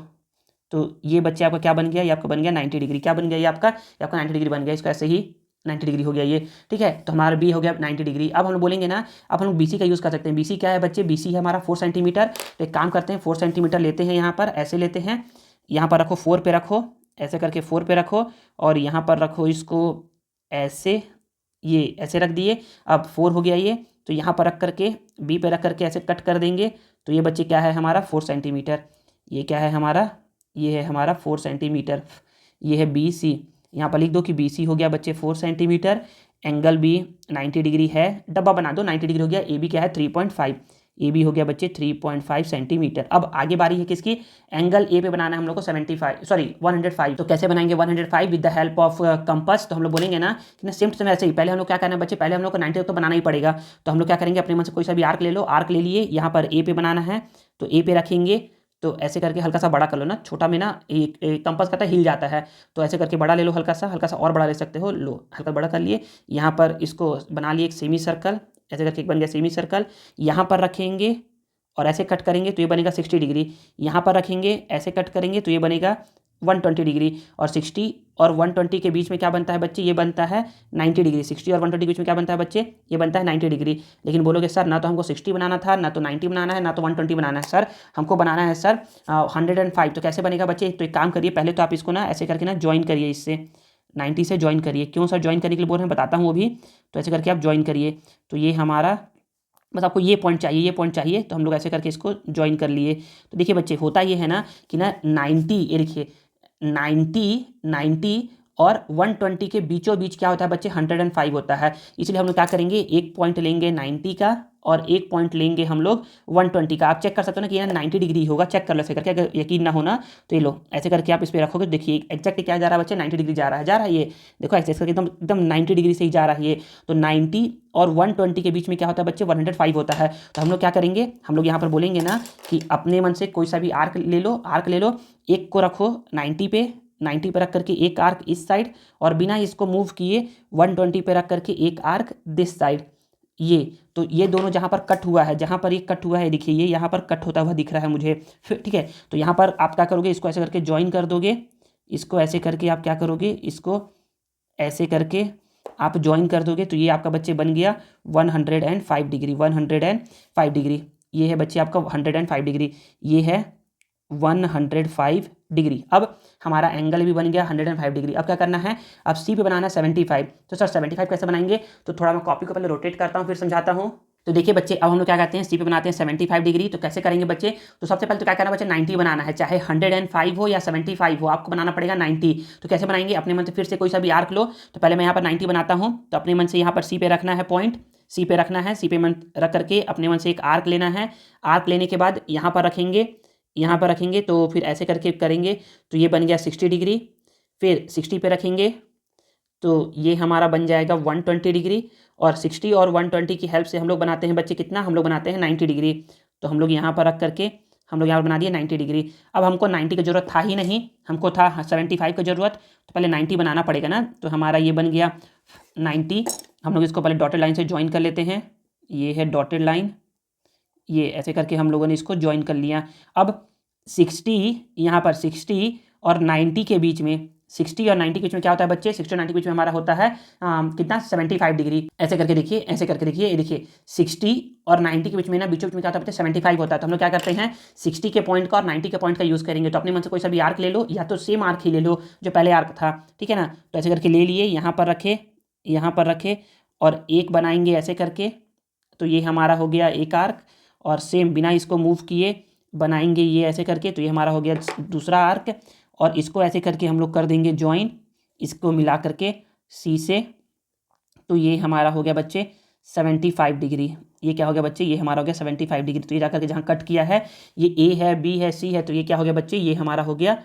तो ये बच्चे आपका क्या बन गया, ये आपका बन गया 90 डिग्री। क्या बन गया, ये आपका 90 डिग्री बन गया, इसको ऐसे ही 90 डिग्री हो गया ये। ठीक है, तो हमारा बी हो गया 90 डिग्री। अब हम लोग बोलेंगे ना, अब हम लोग बी सी का यूज़ कर सकते हैं। बी सी क्या है बच्चे, बी सी है हमारा 4 सेंटीमीटर। तो एक काम करते हैं, 4 सेंटीमीटर लेते हैं, यहाँ पर ऐसे लेते हैं, यहाँ पर रखो 4 पे रखो, ऐसे करके 4 पे रखो और यहाँ पर रखो इसको ऐसे, ये ऐसे रख दिए। अब 4 हो गया ये, तो यहाँ पर रख करके बी पे रख करके ऐसे कट कर देंगे। तो ये बच्चे क्या है हमारा 4 सेंटीमीटर, ये क्या है हमारा, ये है हमारा 4 सेंटीमीटर। ये है बी सी, यहाँ पर लिख दो कि बी सी हो गया बच्चे 4 सेंटीमीटर। एंगल बी 90 डिग्री है, डब्बा बना दो, 90 डिग्री हो गया। ए बी क्या है 3.5, ए बी हो गया बच्चे 3.5 सेंटीमीटर। अब आगे बारी है किसकी, एंगल ए पे बनाना है हम लोग को 105। तो कैसे बनाएंगे 105 with the help of compass. तो हम लोग बोलेंगे ना कि ना सेम टू सेम ऐसे ही, पहले हम लोग क्या करना है बच्चे, पहले हम लोग को 90 तो बनाना ही पड़ेगा। तो हम लोग क्या करेंगे, अपने मन से कोई सा भी आर्क ले लो, आर्क ले लिए, यहाँ पर ए पे बनाना है तो ए पे रखेंगे। तो ऐसे करके हल्का सा बड़ा कर लो ना, छोटा में ना एक कंपास करता हिल जाता है, तो ऐसे करके बड़ा ले लो, हल्का सा और बड़ा ले सकते हो, लो हल्का बड़ा कर लिए। यहाँ पर इसको बना लिए एक सेमी सर्कल, ऐसे करके एक बन गया सेमी सर्कल। यहाँ पर रखेंगे और ऐसे कट करेंगे तो ये बनेगा 60 डिग्री। यहाँ पर रखेंगे ऐसे कट करेंगे तो ये बनेगा 120 डिग्री। और 60 और 120 के बीच में क्या बनता है बच्चे, ये बनता है 90 डिग्री। 60 और 120 के बीच में क्या बनता है बच्चे, ये बनता है 90 डिग्री। लेकिन बोलोगे सर ना तो हमको 60 बनाना था, ना तो 90 बनाना है, ना तो 120 बनाना है। सर हमको बनाना है सर 105। तो कैसे बनेगा बच्चे, तो एक काम करिए, पहले तो आप इसको ना ऐसे करके ना ज्वाइन करिए, इससे 90 से ज्वाइन करिए। क्यों सर ज्वाइन करने के लिए बोल रहे हैं, बताता हूँ वो भी। तो ऐसे करके आप ज्वाइन करिए, तो ये हमारा बस आपको ये पॉइंट चाहिए, ये पॉइंट चाहिए, तो हम लोग ऐसे करके इसको ज्वाइन कर लिए। तो देखिए बच्चे होता ये है ना कि ना 90, ये देखिए 90 और 120 के बीचों बीच क्या होता है बच्चे, 105 होता है। इसलिए हम लोग क्या करेंगे, एक पॉइंट लेंगे 90 का और एक पॉइंट लेंगे हम लोग 120 का। आप चेक कर सकते हो ना कि यहाँ 90 डिग्री होगा, चेक कर लो ऐसे करके, अगर यकीन ना होना तो ये लो ऐसे करके आप इस पर रखोगे, देखिए एक्जैक्ट क्या जा रहा है बच्चे, 90 डिग्री जा रहा है ये देखो ऐसे करके एकदम एकदम 90 डिग्री से ही जा रहा है ये। तो 90 और 120 के बीच में क्या होता है बच्चे, 105 होता है। तो हम लोग क्या करेंगे, हम लोग यहाँ पर बोलेंगे ना कि अपने मन से कोई सा भी आर्क ले लो, एक को रखो 90 पे रख करके एक आर्क इस साइड, और बिना इसको मूव किए 120 पे रख करके एक आर्क दिस साइड। ये तो ये दोनों जहाँ पर कट हुआ है, जहाँ पर ये कट हुआ है देखिए, ये यहाँ पर कट होता हुआ दिख रहा है मुझे, फिर ठीक है। तो यहाँ पर आप क्या करोगे, इसको ऐसे करके ज्वाइन कर दोगे, इसको ऐसे करके आप क्या करोगे, इसको ऐसे करके आप ज्वाइन कर दोगे, तो ये आपका बच्चे बन गया 105 डिग्री। 105 डिग्री ये है बच्चे आपका 105 डिग्री, ये है 105 डिग्री। अब हमारा एंगल भी बन गया 105 डिग्री। अब क्या करना है, अब सी पे बनाना है 75। तो सर 75 कैसे बनाएंगे, तो थोड़ा मैं कॉपी को पहले रोटेट करता हूँ फिर समझाता हूँ। तो देखिए बच्चे अब हम लोग क्या करते हैं, सी पे बनाते हैं 75 डिग्री। तो कैसे करेंगे बच्चे, तो सबसे पहले तो क्या करना बच्चे, 90 बनाना है, चाहे 105 हो या 75 हो, आपको बनाना पड़ेगा 90। तो कैसे बनाएंगे, अपने मन से फिर से कोई सा भी आर्क लो। तो पहले मैं यहाँ पर 90 बनाता हूँ, तो अपने मन से यहाँ पर सी पे रखना है पॉइंट, सी पे रखना है, सी पे मन रख करके अपने मन से एक आर्क लेना है। आर्क लेने के बाद यहाँ पर रखेंगे, तो फिर ऐसे करके करेंगे तो ये बन गया 60 डिग्री। फिर 60 पे रखेंगे तो ये हमारा बन जाएगा 120 डिग्री। और 60 और 120 की हेल्प से हम लोग बनाते हैं बच्चे कितना, हम लोग बनाते हैं 90 डिग्री। तो हम लोग यहाँ पर रख करके हम लोग यहाँ पर बना दिए 90 डिग्री। अब हमको 90 की ज़रूरत था ही नहीं, हमको था 75 की ज़रूरत, तो पहले 90 बनाना पड़ेगा ना। तो हमारा ये बन गया 90। हम लोग इसको पहले डॉटेड लाइन से ज्वाइन कर लेते हैं। ये है डॉटेड लाइन, ये ऐसे करके हम लोगों ने इसको ज्वाइन कर लिया। अब 60 यहाँ पर 60 और 90 के बीच में, 60 और 90 के बीच में क्या होता है बच्चे, 60 और 90 के बीच में हमारा होता है कितना 75 डिग्री। ऐसे करके देखिए, ऐसे करके देखिए, ये देखिए 60 और 90 के बीच में ना, बीच में क्या होता है बच्चे 75 होता है। तो हम लोग क्या करते हैं 60 के पॉइंट का और 90 के पॉइंट का यूज़ करेंगे। तो अपने मन से कोई सा भी आर्क ले लो, या तो सेम आर्क ही ले लो जो पहले आर्क था, ठीक है ना। तो ऐसे करके ले लिए, यहाँ पर रखे, यहाँ पर रखे और एक बनाएंगे ऐसे करके। तो ये हमारा हो गया एक आर्क, और सेम बिना इसको मूव किए बनाएंगे ये ऐसे करके। तो ये हमारा हो गया दूसरा आर्क, और इसको ऐसे करके हम लोग कर देंगे ज्वाइन, इसको मिला करके सी से। तो ये हमारा हो गया बच्चे 75 डिग्री। ये क्या हो गया बच्चे, ये हमारा हो गया 75 डिग्री। तो ये जाकर के जहाँ कट किया है, ये ए है, बी है, सी है, तो ये क्या हो गया बच्चे, ये हमारा हो गया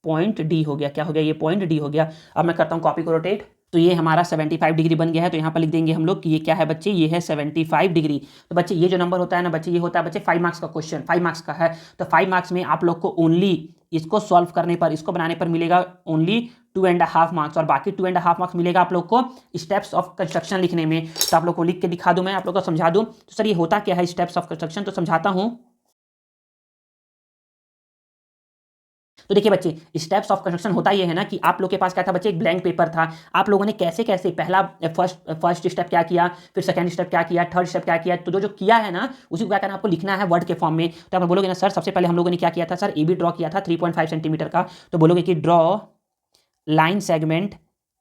पॉइंट डी हो गया। क्या हो गया, ये पॉइंट डी हो गया। अब मैं करता हूँ कॉपी को रोटेट, तो ये हमारा 75 डिग्री बन गया है। तो यहाँ पर लिख देंगे हम लोग कि ये क्या है बच्चे, ये है 75 डिग्री। तो बच्चे ये जो नंबर होता है ना बच्चे, ये होता है बच्चे 5 मार्क्स का क्वेश्चन, 5 मार्क्स का है। तो 5 मार्क्स में आप लोग को ओनली इसको सॉल्व करने पर, इसको बनाने पर मिलेगा ओनली 2.5 मार्क्स, और बाकी 2.5 मार्क्स मिलेगा आप लोग को स्टेप्स ऑफ कंस्ट्रक्शन लिखने में। तो आप लोग को लिख के दिखा दूं, मैं आप लोग को समझा दूं। तो सर ये होता क्या है स्टेप्स ऑफ कंस्ट्रक्शन, तो समझाता हूं। तो देखिए बच्चे, स्टेप्स ऑफ कंस्ट्रक्शन होता ये है ना कि आप लोग के पास क्या था बच्चे, एक ब्लैंक पेपर था। आप लोगों ने कैसे कैसे पहला फर्स्ट स्टेप क्या किया, फिर सेकंड स्टेप क्या किया, थर्ड स्टेप क्या किया, तो जो जो किया है ना उसी को क्या करना, आपको लिखना है वर्ड के फॉर्म में। तो आप बोलोगे ना सर सबसे पहले हम लोगों ने क्या किया था, सर ए बी ड्रॉ किया था 3.5 सेंटीमीटर का। तो बोलोगे कि draw line segment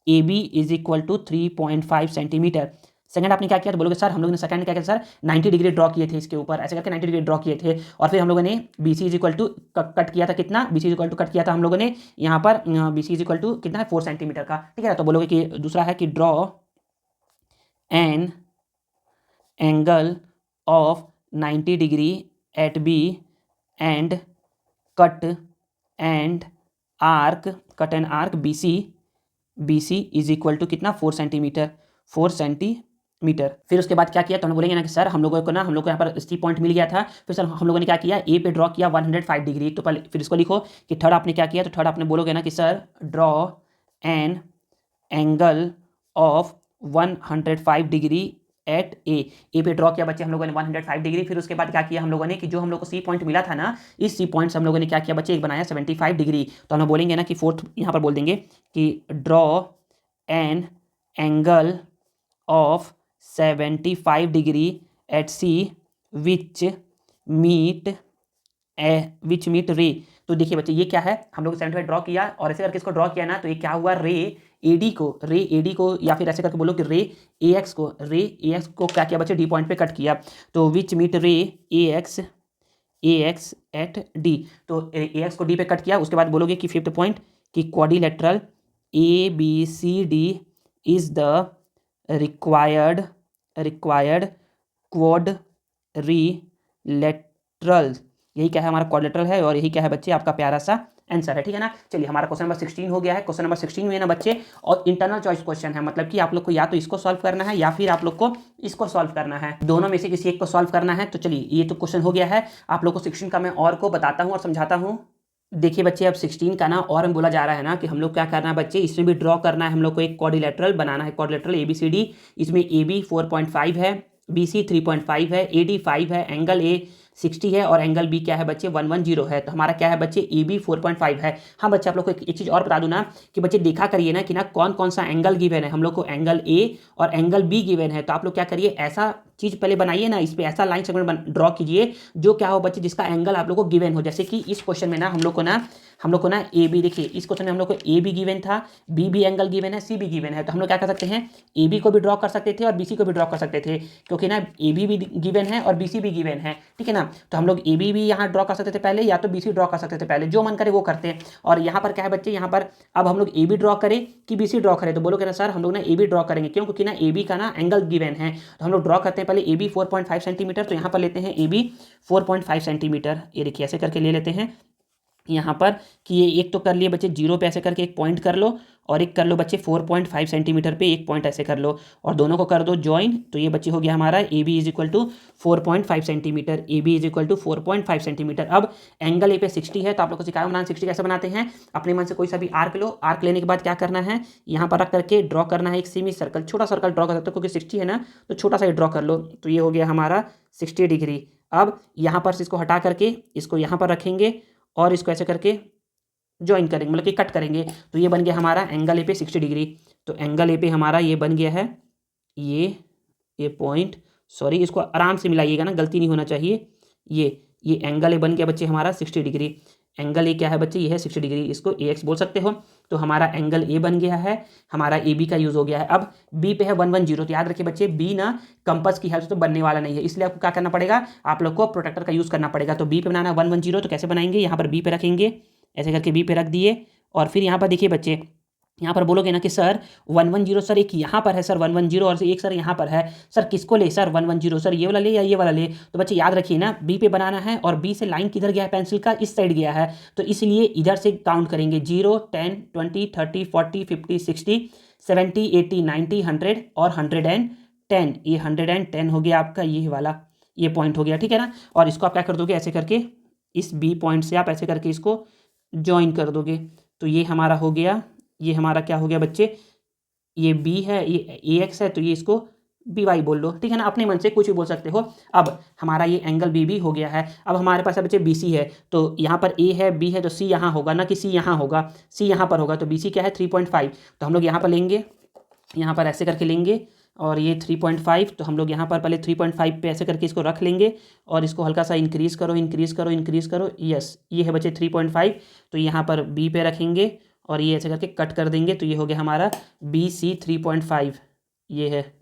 A B is equal to 3.5 centimetre. Second आपने क्या किया, तो बोलोगे सर हम लोगों ने सेकंड क्या किया, सर 90 डिग्री ड्रॉ किए थे इसके ऊपर, ऐसे करके 90 डिग्री ड्रॉ किए थे। और फिर हम लोगों ने B C is equal to cut किया था कितना, B C is equal to cut किया था हम लोगों ने यहाँ पर B C is equal to कितना है 4 सेंटीमीटर का, ठीक है। तो बोलोगे कि दूसरा है कि draw an angle of 90 degree at B and cut and arc, cut and arc B C is equal to कितना 4 सेंटीमीटर, 4 सेंटीमीटर। फिर उसके बाद क्या किया, तो हम बोलेंगे ना कि सर हम लोगों को यहाँ पर सी पॉइंट मिल गया था। फिर सर हम लोगों ने क्या किया, ए पे ड्रॉ किया 105 डिग्री। तो पहले फिर इसको लिखो कि थर्ड आपने क्या किया, तो थर्ड आपने बोलोगे ना कि sir draw an angle of 105 degree at A पे ड्रॉ किया बच्चे हम लोगों ने 105 डिग्री। फिर उसके बाद क्या किया हम लोगों ने कि जो हम लोग को सी पॉइंट मिला था ना, इस सी पॉइंट से हम लोगों ने क्या किया बच्चे, एक बनाया 75 डिग्री। तो हम बोलेंगे ना कि फोर्थ यहाँ पर बोल देंगे कि draw an angle of 75 degree at C which meet ray. तो देखिए बच्चे ये क्या है, हम लोग 75 ड्रॉ किया और ऐसे करके इसको ड्रॉ किया ना, तो ये क्या हुआ, रे एडी को या फिर ऐसे करके बोलो कि रे ए एक्स को क्या किया बच्चे, डी पॉइंट पे कट किया। तो विच मीट रे ए एक्स एट डी। तो ए एक्स को डी पे कट किया। उसके बाद बोलोगे कि फिफ्थ पॉइंट कि quadrilateral A B C D is the required quadrilateral. यही क्या है, हमारा क्वाड्रिलेटरल है, और यही क्या है बच्चे, आपका प्यारा सा आंसर है, ठीक है ना। चलिए हमारा क्वेश्चन नंबर 16 हो गया है। क्वेश्चन नंबर 16 में ना बच्चे, और इंटरनल चॉइस क्वेश्चन है, मतलब कि आप लोग को या तो इसको सॉल्व करना है या फिर आप लोग को इसको सॉल्व करना है, दोनों में से किसी एक को सॉल्व करना है। तो चलिए ये तो क्वेश्चन हो गया है। आप लोग को 16 का मैं और को बताता हूँ और समझाता हूँ। देखिए बच्चे, अब 16 का ना और हम बोला जा रहा है ना कि हम लोग क्या करना है बच्चे, इसमें भी ड्रॉ करना है हम लोग को, एक क्वाड्रिलेटरल बनाना है, quadrilateral A B C D. इसमें ए बी 4.5 है, बी सी 3.5 है, ए डी 5 है, एंगल ए 60 है और एंगल बी क्या है बच्चे 110 है। तो हमारा क्या है बच्चे, ए बी 4.5 है। हाँ बच्चे, आप लोग को एक चीज़ और बता दूं ना कि बच्चे देखा करिए ना कि ना कौन कौन सा एंगल गिवन है। हम लोग को एंगल ए और एंगल बी गिवन है। तो आप लोग क्या करिए, ऐसा चीज़ पहले बनाइए ना, इस पर ऐसा लाइन सेगमेंट ड्रॉ कीजिए जो क्या हो बच्चे, जिसका एंगल आप लोग को गिवन हो। जैसे कि इस क्वेश्चन में ना हम लोग को ना ए बी, देखिए इस क्वेश्चन में हम लोग को ए बी गिवन था, बी भी एंगल गिवन है, सी भी गिवन है। तो हम लोग क्या कर सकते हैं, ए बी को भी ड्रॉ कर सकते थे और बी सी को भी ड्रॉ कर सकते थे, क्योंकि ना ए बी भी गिवन है और बी सी भी गिवन है, ठीक है ना। तो हम लोग ए बी भी यहाँ ड्रॉ कर सकते थे पहले, या तो बी सी ड्रॉ कर सकते थे पहले, जो मन करे वो करते हैं। और यहाँ पर क्या है बच्चे, यहाँ पर अब हम लोग ए बी ड्रॉ करें कि बी सी ड्रॉ करें, तो बोलोगे ना सर हम लोग ना ए बी ड्रॉ करेंगे, क्यों, क्योंकि ना ए बी का ना एंगल गिवन है। तो हम लोग ड्रॉ करते हैं पहले ए बी 4.5 सेंटीमीटर। तो यहाँ पर लेते हैं ए बी 4.5 सेंटीमीटर, ये देखिए ऐसे करके ले लेते हैं यहाँ पर कि ये एक तो कर लिए बच्चे, जीरो पे ऐसे करके एक पॉइंट कर लो और एक कर लो बच्चे 4.5 सेंटीमीटर पे एक पॉइंट ऐसे कर लो और दोनों को कर दो ज्वाइन। तो ये बच्चे हो गया हमारा A B is equal to 4.5 centimetre, A B is equal to 4.5 centimetre. अब एंगल ए पे 60 है तो आप लोग को सिखाया बनाना 60 कैसे बनाते हैं। अपने मन से कोई सा भी आर्क लो, आर्क लेने के बाद क्या करना है, यहाँ पर रख करके ड्रॉ करना है एक सेमी सर्कल, छोटा सर्कल ड्रॉ कर सकते हो क्योंकि 60 है ना, तो छोटा सा ही ड्रॉ कर लो। तो ये हो गया हमारा 60 डिग्री। अब यहाँ पर से इसको हटा करके इसको यहाँ पर रखेंगे और इसको ऐसे करके ज्वाइन करेंगे, मतलब कि कट करेंगे। तो ये बन गया हमारा एंगल ए पे 60 डिग्री। तो एंगल ए पे हमारा ये बन गया है ये पॉइंट, सॉरी इसको आराम से मिलाइएगा ना, गलती नहीं होना चाहिए। ये एंगल ए बन गया बच्चे हमारा 60 डिग्री। एंगल ए क्या है बच्चे, ये है 60 डिग्री, इसको ए एक्स बोल सकते हो। तो हमारा एंगल ए बन गया है, हमारा ए बी का यूज़ हो गया है। अब बी पे है 110। तो याद रखिए बच्चे बी ना कंपास की हेल्प से तो बनने वाला नहीं है, इसलिए आपको क्या करना पड़ेगा, आप लोग को प्रोटेक्टर का यूज़ करना पड़ेगा। तो बी पे बनाना 110, तो कैसे बनाएंगे, यहाँ पर बी पे रखेंगे, ऐसे करके बी पे रख दिए। और फिर यहाँ पर देखिए बच्चे, यहाँ पर बोलोगे ना कि सर 110 सर एक यहाँ पर है सर 110 और एक सर यहाँ पर है, सर किसको ले सर 110, सर ये वाला ले या ये वाला ले। तो बच्चे याद रखिए ना बी पे बनाना है और बी से लाइन किधर गया है, पेंसिल का इस साइड गया है, तो इसलिए इधर से काउंट करेंगे 0 10 20 30 40 50 60 70 80 90 100 और 110। ये 110 हो गया आपका ये वाला, ये पॉइंट हो गया, ठीक है ना। और इसको आप क्या कर दोगे, ऐसे करके इस बी पॉइंट से आप ऐसे करके इसको ज्वाइन कर दोगे। तो ये हमारा हो गया, ये हमारा क्या हो गया बच्चे, ये बी है, ये ए एक्स है, तो ये इसको बी वाई बोल लो, ठीक है ना, अपने मन से कुछ भी बोल सकते हो। अब हमारा ये एंगल बी भी हो गया है। अब हमारे पास है बच्चे बी सी है, तो यहाँ पर ए है बी है, तो सी यहाँ होगा ना कि सी यहाँ होगा, सी यहाँ पर होगा, तो बी सी क्या है 3.5। तो हम लोग यहाँ पर लेंगे, यहाँ पर ऐसे करके लेंगे और ये 3.5, तो हम लोग यहाँ पर पहले 3.5 पे ऐसे करके इसको रख लेंगे और इसको हल्का सा इंक्रीज़ करो इंक्रीज़ करो इंक्रीज़ करो, यस ये है बच्चे 3.5। तो यहाँ पर बी पे रखेंगे और ये ऐसे करके कट कर देंगे, तो ये हो गया हमारा बी सी 3.5, ये है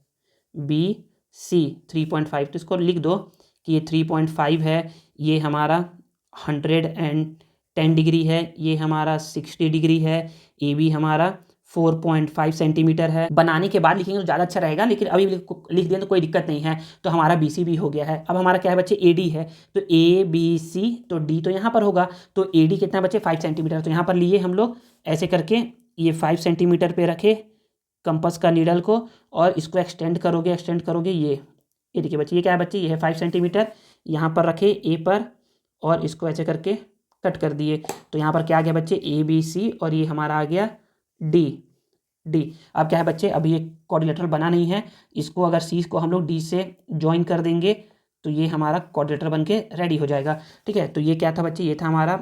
बी सी 3.5। तो इसको लिख दो कि ये 3.5 है, ये हमारा 110 डिग्री है, ये हमारा 60 डिग्री है, ए बी हमारा 4.5 सेंटीमीटर है। बनाने के बाद लिखेंगे तो ज़्यादा अच्छा रहेगा, लेकिन अभी लिख दिया तो कोई दिक्कत नहीं है। तो हमारा बी सी भी हो गया है। अब हमारा क्या है बच्चे ए डी है, तो ए बी सी, तो डी तो यहाँ पर होगा, तो ए डी कितना बच्चे 5 सेंटीमीटर। तो यहाँ पर लिए हम लोग ऐसे करके ये 5 सेंटीमीटर पे रखे कंपास का नीडल को और इसको एक्सटेंड करोगे ये देखिए बच्चे, ये क्या है बच्चे, ये है 5 सेंटीमीटर, यहाँ पर रखे ए पर और इसको ऐसे करके कट कर दिए। तो यहाँ पर क्या आ गया बच्चे ए बी सी और ये हमारा आ गया डी। अब क्या है बच्चे, अभी ये क्वाड्रिलेटरल बना नहीं है, इसको अगर सी को हम लोग डी से ज्वाइन कर देंगे तो ये हमारा क्वाड्रिलेटरल बन के रेडी हो जाएगा, ठीक है। तो ये क्या था बच्चे, ये था हमारा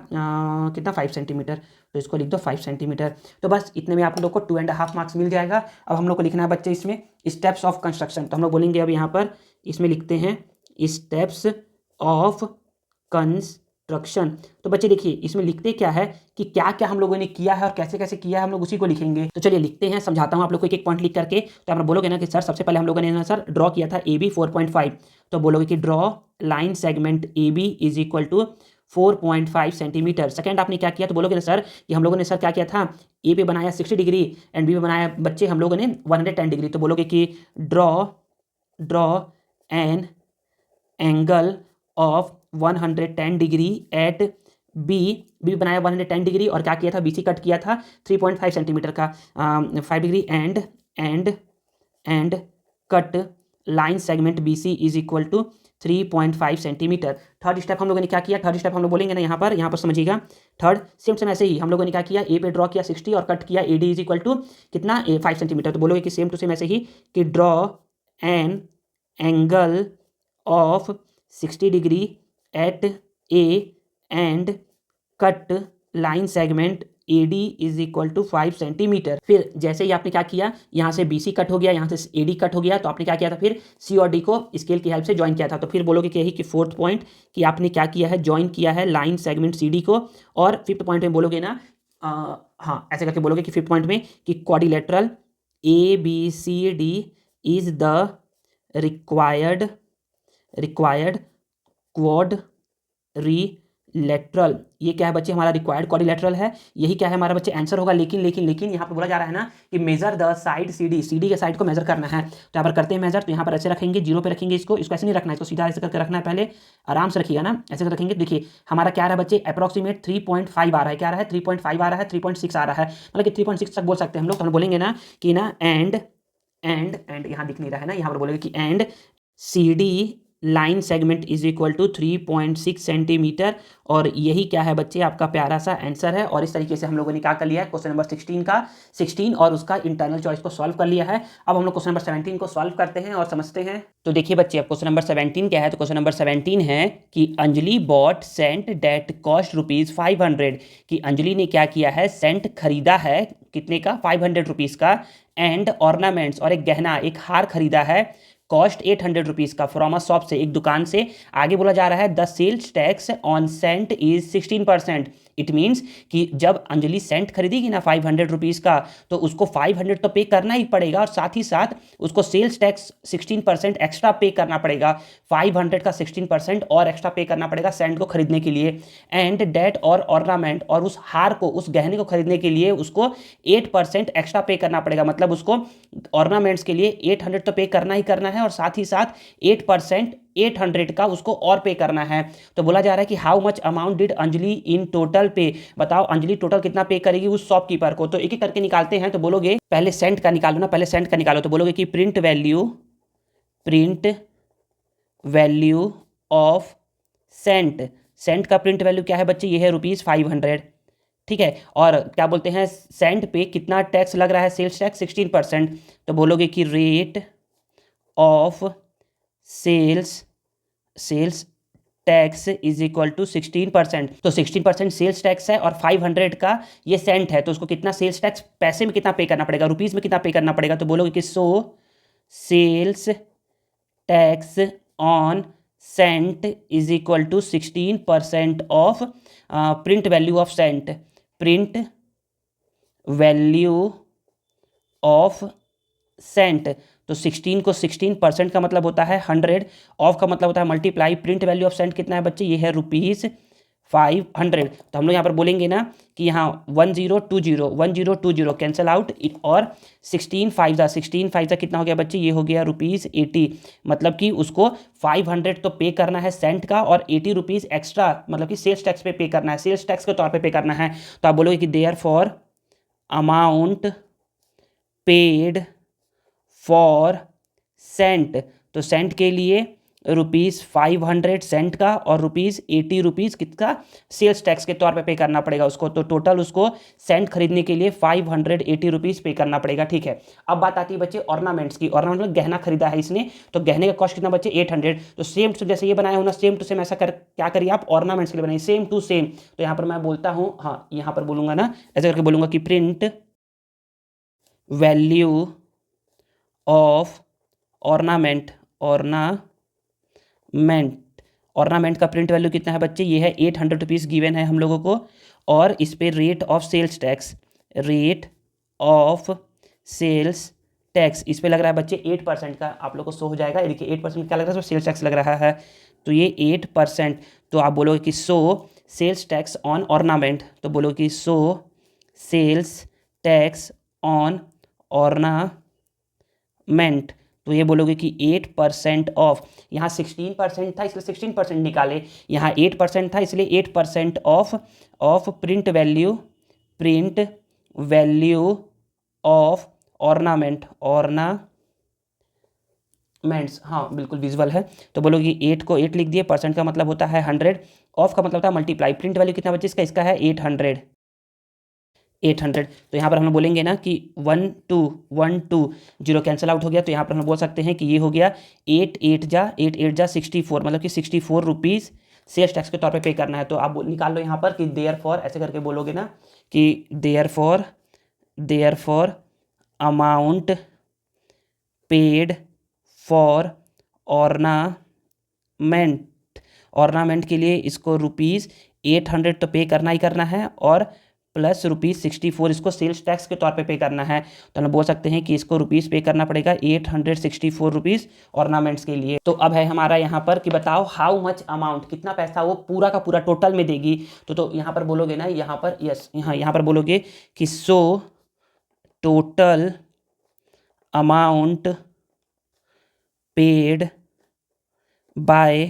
कितना 5 सेंटीमीटर, तो इसको लिख दो 5 सेंटीमीटर। तो बस इतने में आप लोग को 2.5 मार्क्स मिल जाएगा। अब हम लोग को लिखना है बच्चे इसमें स्टेप्स ऑफ कंस्ट्रक्शन। तो हम लोग बोलेंगे अब यहाँ पर इसमें लिखते हैं स्टेप्स ऑफ कंस्ट्रक्शन। तो बच्चे देखिए इसमें लिखते क्या है कि क्या क्या हम लोगों ने किया है और कैसे कैसे किया है, हम लोग उसी को लिखेंगे। तो चलिए लिखते हैं, समझाता हूँ आप लोग को एक एक पॉइंट लिख करके। तो आप लोग बोलोगे ना कि सर सबसे पहले हम लोगों ने ना सर ड्रॉ किया था ए बी 4.5, तो बोलोगे कि draw line segment A B is equal to 4.5 centimetre. Second आपने क्या किया, तो बोलोगे ना सर कि हम लोगों ने सर क्या किया था, ए पे बनाया 60 डिग्री एंड बी पे बनाया बच्चे हम लोगों ने 110 डिग्री। तो बोलोगे कि draw an angle of 110 degree at B बनाया 110 डिग्री और क्या किया था, बी सी कट किया था 3.5 सेंटीमीटर का 5 degree and cut line segment B C is equal to 3.5 centimetre. Third step हम लोगों ने क्या किया, थर्ड स्टेप हम लोग बोलेंगे ना यहाँ पर समझिएगा। थर्ड सेम ऐसे ही हम लोगों ने क्या किया, ए पे ड्रॉ किया 60 और कट किया A D is equal to कितना 5 सेंटीमीटर। तो बोलोगे कि सेम टू सेम ऐसे ही कि draw an angle of 60 degree at A and cut line segment A D is equal to 5 centimetre. फिर जैसे ही आपने क्या किया, यहाँ से बी सी कट हो गया, यहाँ से ए डी कट हो गया, तो आपने क्या किया था, फिर सी और डी को स्केल की हेल्प से ज्वाइन किया था। तो फिर बोलोगे कि यही कि फोर्थ पॉइंट कि आपने क्या किया है, ज्वाइन किया है लाइन सेगमेंट सी डी को। और फिफ्थ पॉइंट में बोलोगे ना हाँ ऐसे करके बोलोगे कि फिफ्थ पॉइंट में कि quadrilateral A B C D is the required quadrilateral, ये क्या है बच्चे, हमारा रिक्वायर्ड क्वाड्रिलेटरल है, यही क्या है हमारा बच्चे आंसर होगा। लेकिन यहाँ पर बोला जा रहा है ना कि मेजर द साइड CD के साइड को मेजर करना है। तो यहाँ पर करते हैं मेजर, तो यहाँ पर ऐसे रखेंगे, 0 पे रखेंगे, इसको ऐसे नहीं रखना है, इसको सीधा ऐसे करके रखना है, पहले आराम से रखिएगा ना, ऐसे रखेंगे। देखिए हमारा क्या आ रहा है बच्चे, अप्रॉक्सीमेट 3.5 आ रहा है, क्या आ रहा है 3.5 आ रहा है, 3.6 आ रहा है, मतलब कि 3.6 तक बोल सकते हैं हम लोग। तो हम बोलेंगे ना कि ना एंड यहाँ दिख नहीं रहा है ना, यहाँ पर बोलेंगे कि and CD line segment is equal to 3.6 centimetre. और यही क्या है बच्चे आपका प्यारा सा आंसर है। और इस तरीके से हम लोगों ने क्या कर लिया है, क्वेश्चन नंबर 16 और उसका इंटरनल चॉइस को सॉल्व कर लिया है। अब हम लोग क्वेश्चन नंबर 17 को सॉल्व करते हैं और समझते हैं। तो देखिए बच्चे, अब क्वेश्चन नंबर 17 क्या है, तो क्वेश्चन नंबर 17 है कि Anjali bought scent that cost ₹500, कि अंजलि ने क्या किया है, सेंट खरीदा है, कितने का, 500 रुपीज़ का, एंड ऑर्नामेंट्स, और एक गहना, एक हार खरीदा है, कॉस्ट 800 रुपीज़ का, फ्रॉम अ शॉप से, एक दुकान से। आगे बोला जा रहा है the sales tax on scent is 16%। It means कि जब अंजलि सेंट खरीदेगी ना 500 रुपीज़ का, तो उसको 500 तो पे करना ही पड़ेगा, और साथ ही साथ उसको सेल्स टैक्स 16% एक्स्ट्रा पे करना पड़ेगा। 500 का 16% और एक्स्ट्रा पे करना पड़ेगा सेंट को खरीदने के लिए। एंड डेट और ऑर्नामेंट, और उस हार को, उस गहने को खरीदने के लिए उसको 8% एक्स्ट्रा पे करना पड़ेगा, मतलब उसको ऑर्नामेंट्स के लिए 800 तो पे करना ही करना है, और साथ ही साथ 8% 800 का उसको और पे करना है। तो बोला जा रहा है कि how much amount did Anjali in total पे, बताओ अंजलि टोटल कितना पे करेगी उस शॉपकीपर को। तो एक एक करके निकालते हैं। तो बोलोगे पहले सेंट का निकालो ना, पहले सेंट का निकालो। तो बोलोगे कि print value of scent, scent का प्रिंट वैल्यू क्या है बच्चे, ये है ₹500, ठीक है। और क्या बोलते हैं, सेंट पे कितना टैक्स लग रहा है, सेल्स टैक्स 16%। तो बोलोगे कि rate of sales tax is equal to 16%। तो 16% सेल्स टैक्स है और 500 का ये सेंट है, तो उसको कितना सेल्स टैक्स, पैसे में कितना पे करना पड़ेगा, रुपीज़ में कितना पे करना पड़ेगा। तो बोलोगे कि sales tax on scent is equal to 16% of print value of scent, print value of scent. तो 16 को 16% का मतलब होता है 100, ऑफ का मतलब होता है multiply, print value of scent कितना है बच्चे, ये है ₹500। तो हम लोग यहाँ पर बोलेंगे ना कि यहाँ 1020 कैंसिल आउट, और 16 कितना हो गया बच्चे, ये हो गया ₹80, मतलब कि उसको 500 तो पे करना है सेंट का, और 80 रुपीज़ एक्स्ट्रा, मतलब कि सेल्स टैक्स पे करना है, सेल्स टैक्स के तौर पे करना है। तो आप बोलोगे कि therefore amount paid for scent, तो सेंट के लिए ₹500 सेंट का, और ₹80 किसका, सेल्स टैक्स के तौर पे करना पड़ेगा उसको। तो टोटल उसको सेंट खरीदने के लिए ₹580 पे करना पड़ेगा, ठीक है। अब बात आती है बच्चे ऑर्नामेंट्स की। ऑर्नामेंट में गहना खरीदा है इसने, तो गहने का कॉस्ट कितना बच्चे 800। तो सेम टू जैसे ये बनाया हो ना, सेम टू सेम ऐसा क्या करिए आप, ऑर्नामेंट्स के लिए बनाइए सेम टू सेम। तो यहाँ पर मैं बोलता हूँ, हाँ यहाँ पर बोलूँगा ना, ऐसे करके बोलूँगा कि print value of ornament ornament का प्रिंट वैल्यू कितना है बच्चे, ये है 800 रुपीज़ गिवन है हम लोगों को। और इस पे रेट ऑफ सेल्स टैक्स इस पे लग रहा है बच्चे 8% का, आप लोग को शो हो जाएगा। देखिए 8% क्या लग रहा है, सेल्स टैक्स लग रहा है, तो ये 8%। तो आप बोलोगे कि सेल्स टैक्स ऑन ऑर्नामेंट, तो बोलोगे कि सेल्स टैक्स ऑन ऑर्नामेंट, तो ये बोलोगे कि 8% ऑफ, यहाँ 16% था इसलिए 16% निकाले, यहाँ 8% था इसलिए 8% of print value of ornaments, हाँ बिल्कुल विजुअल है। तो बोलोगे 8 को 8 लिख दिए, परसेंट का मतलब होता है 100, ऑफ का मतलब होता है मल्टीप्लाई, प्रिंट वैल्यू कितना बच्चे इसका है 800। तो यहाँ पर हम बोलेंगे ना कि 0 कैंसिल आउट हो गया, तो यहाँ पर हम बोल सकते हैं कि ये हो गया 8 8 जा 64, मतलब कि 64 रुपीज़ सेल्स टैक्स के तौर पे करना है। तो आप निकाल लो यहाँ पर कि देयर फॉर, ऐसे करके बोलोगे ना कि therefore amount paid for ornament के लिए इसको ₹800 तो पे करना ही करना है, और प्लस ₹64 इसको सेल्स टैक्स के तौर पे पे करना है। तो हम बोल सकते हैं कि इसको रुपीज़ पे करना पड़ेगा ₹864 ऑर्नामेंट्स के लिए। तो अब है हमारा यहाँ पर कि बताओ हाउ मच अमाउंट, कितना पैसा वो पूरा का पूरा टोटल में देगी। तो यहाँ पर बोलोगे ना, यहाँ पर यस, यहाँ पर बोलोगे कि so total amount paid by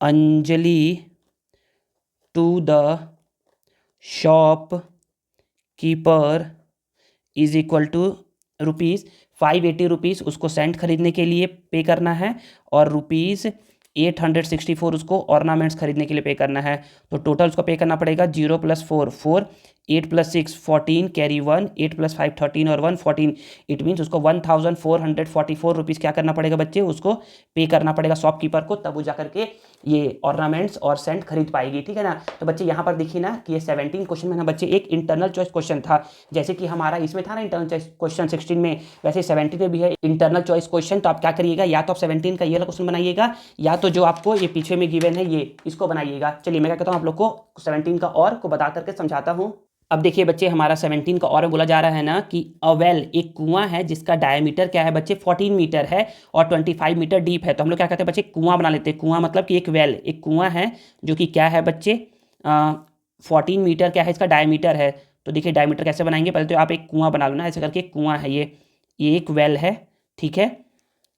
Anjali to the shopkeeper is equal to ₹580 उसको सेंट खरीदने के लिए पे करना है और ₹864 उसको ऑर्नामेंट्स खरीदने के लिए पे करना है। तो टोटल उसको पे करना पड़ेगा 0 + 4 4, 8 + 6 14, कैरी 1, 8 + 5 13 और 1 14। इट मीन्स उसको ₹1444 क्या करना पड़ेगा बच्चे, उसको पे करना पड़ेगा शॉपकीपर को, तब वो जा करके ये ऑर्नामेंट्स और सेंट खरीद पाएगी। ठीक है ना। तो बच्चे यहाँ पर देखिए ना कि ये 17 क्वेश्चन में ना बच्चे एक इंटरनल चॉइस क्वेश्चन था, जैसे कि हमारा इसमें था ना इंटरनल चॉइस क्वेश्चन 16 में, वैसे 17 में भी है इंटरनल चॉइस क्वेश्चन। तो आप क्या करिएगा, या तो आप 17 का ये वाला क्वेश्चन बनाइएगा, या तो जो आपको ये पीछे में गिवन है ये इसको बनाइएगा। चलिए मैं क्या कहता हूँ आप लोग को 17 का और को बता करके समझाता हूँ। अब देखिए बच्चे हमारा 17 का और में बोला जा रहा है ना कि अ वेल, एक कुआं है जिसका डायमीटर क्या है बच्चे 14 मीटर है और 25 मीटर डीप है। तो हम लोग क्या कहते हैं बच्चे, कुआं बना लेते हैं। कुआं मतलब कि एक वेल, एक कुआं है जो कि क्या है बच्चे 14 मीटर क्या है इसका डायमीटर है। तो देखिए डायमीटर कैसे बनाएंगे, पहले तो आप एक कुआं बना लो ना, ऐसे करके कुआं है ये एक वेल है। ठीक है,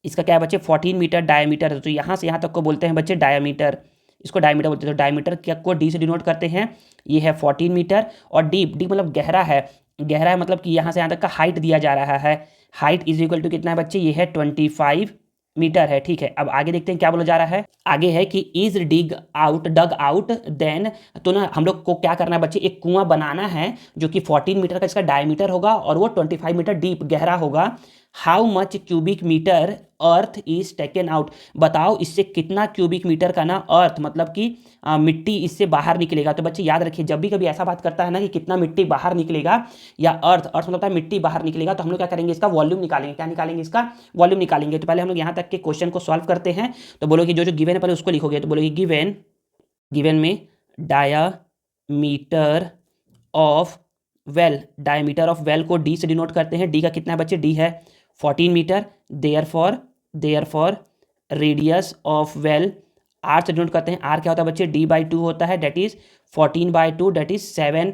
इसका क्या है बच्चे 14 मीटर डायमीटर है। तो यहाँ से यहाँ तक को बोलते हैं बच्चे डायमीटर, इसको डायमीटर बोलते हैं। तो डायमीटर क्या को डी से डिनोट करते हैं, ये है 14 मीटर। और डीप, डीप मतलब गहरा है, गहरा है मतलब कि यहाँ से यहाँ तक का हाइट दिया जा रहा है। हाइट इज इक्वल टू कितना है बच्चे, ये है 25 मीटर है। ठीक है, अब आगे देखते हैं क्या बोला जा रहा है। आगे है कि इज डग आउट देन, तो ना हम लोग को क्या करना है बच्चे, एक कुआं बनाना है जो कि 14 मीटर का इसका डायमीटर होगा और वो 25 मीटर डीप गहरा होगा। How much cubic metre earth is taken out, बताओ इससे कितना क्यूबिक मीटर का ना अर्थ मतलब कि मिट्टी इससे बाहर निकलेगा। तो बच्चे याद रखिए, जब भी कभी ऐसा बात करता है ना कि कितना मिट्टी बाहर निकलेगा या अर्थ मतलब होता है मिट्टी बाहर निकलेगा, तो हम लोग क्या करेंगे, इसका वॉल्यूम निकालेंगे। क्या निकालेंगे, इसका वॉल्यूम निकालेंगे। तो पहले हम लोग यहाँ तक के क्वेश्चन को सॉल्व करते हैं। तो बोलोगे जो जो गिवन है पहले उसको लिखोगे। तो बोलोगे गिवन में diameter of well, diameter of well को डी से डिनोट करते हैं। डी का कितना है बच्चे, डी है 14 metre. Therefore radius of well R से डिनोट करते हैं। आर क्या होता है बच्चे, d/2 होता है, that is 14/2 that is 7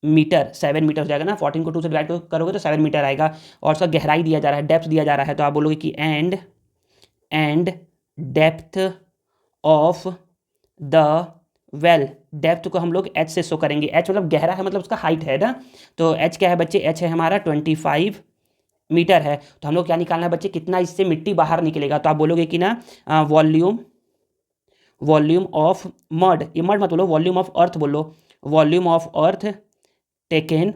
metre. 7 metre हो जाएगा ना, 14 को 2 से डिवाइड करोगे तो 7 मीटर आएगा। और उसका गहराई दिया जा रहा है, डेप्थ दिया जा रहा है। तो आप बोलोगे कि and depth of the well, depth को हम लोग एच से शो करेंगे। एच मतलब गहरा है, मतलब उसका हाइट है ना। तो एच क्या है बच्चे, एच है हमारा 25 मीटर है। तो हम लोग क्या निकालना है बच्चे, कितना इससे मिट्टी बाहर निकलेगा। तो आप बोलोगे कि ना वॉल्यूम ऑफ मड, ये मड मत बोलो, वॉल्यूम ऑफ अर्थ बोलो। Volume of earth taken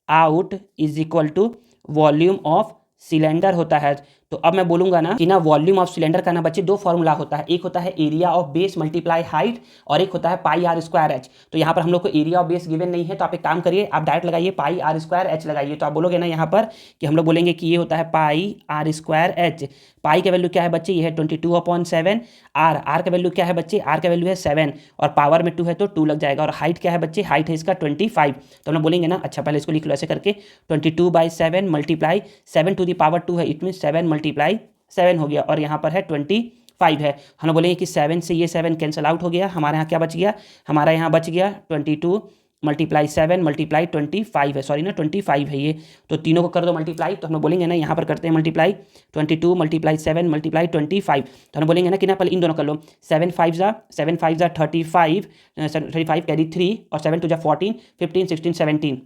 out is equal to volume of cylinder होता है। तो अब मैं बोलूंगा ना कि ना वॉल्यूम ऑफ सिलेंडर का ना बच्चे दो फॉर्मूला होता है, एक होता है area of base multiply height और एक होता है πr²h। तो यहाँ पर हम लोग को एरिया ऑफ बेस गिवन नहीं है, तो आप एक काम करिए, आप डायरेक्ट लगाइए πr²h लगाइए। तो आप बोलोगे ना यहाँ पर कि हम लोग बोलेंगे कि ये होता है πr²h। पाई का वैल्यू क्या है बच्चे, ये है 22/7। आर का वैल्यू क्या है बच्चे, आर का वैल्यू है 7 और पावर में 2 है तो 2 लग जाएगा। और हाइट क्या है बच्चे, हाइट है इसका 25। तो हम लोग बोलेंगे ना, अच्छा पहले इसको लिख लो ऐसे करके, 22/7 मल्टीप्लाई 7⁻2 है, इट मीन 7 × 7 हो गया और यहाँ पर है 25 है। हम लोग बोलेंगे कि 7 से ये 7 कैंसिल आउट हो गया, हमारे यहाँ क्या बच गया, हमारा यहाँ बच गया 22 × 7 × 25 है, सॉरी ना 25 है ये। तो तीनों को कर दो मल्टीप्लाई। तो हम लोग बोलेंगे ना, यहाँ पर करते हैं मल्टीप्लाई, 22 × 7 × 25। तो हम बोलेंगे ना कि ना पहले इन दोनों कर लो, 7 5 जा 35 35 कैरी 3 और 7 2 जा 14 15 16 17।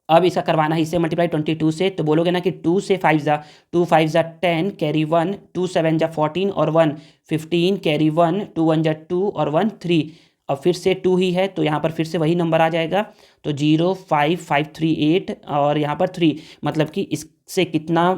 अब इसका करवाना है इससे मल्टीप्लाई 22 से। तो बोलोगे ना कि 2 से 5 जा 2 5 जा 10 कैरी 1 2 7 जा 14 और 1 15 कैरी 1 2 1 जा 2 और 1 3। अब फिर से 2 ही है तो यहाँ पर फिर से वही नंबर आ जाएगा। तो 0 5 5 3 8 और यहाँ पर 3, मतलब कि इससे कितना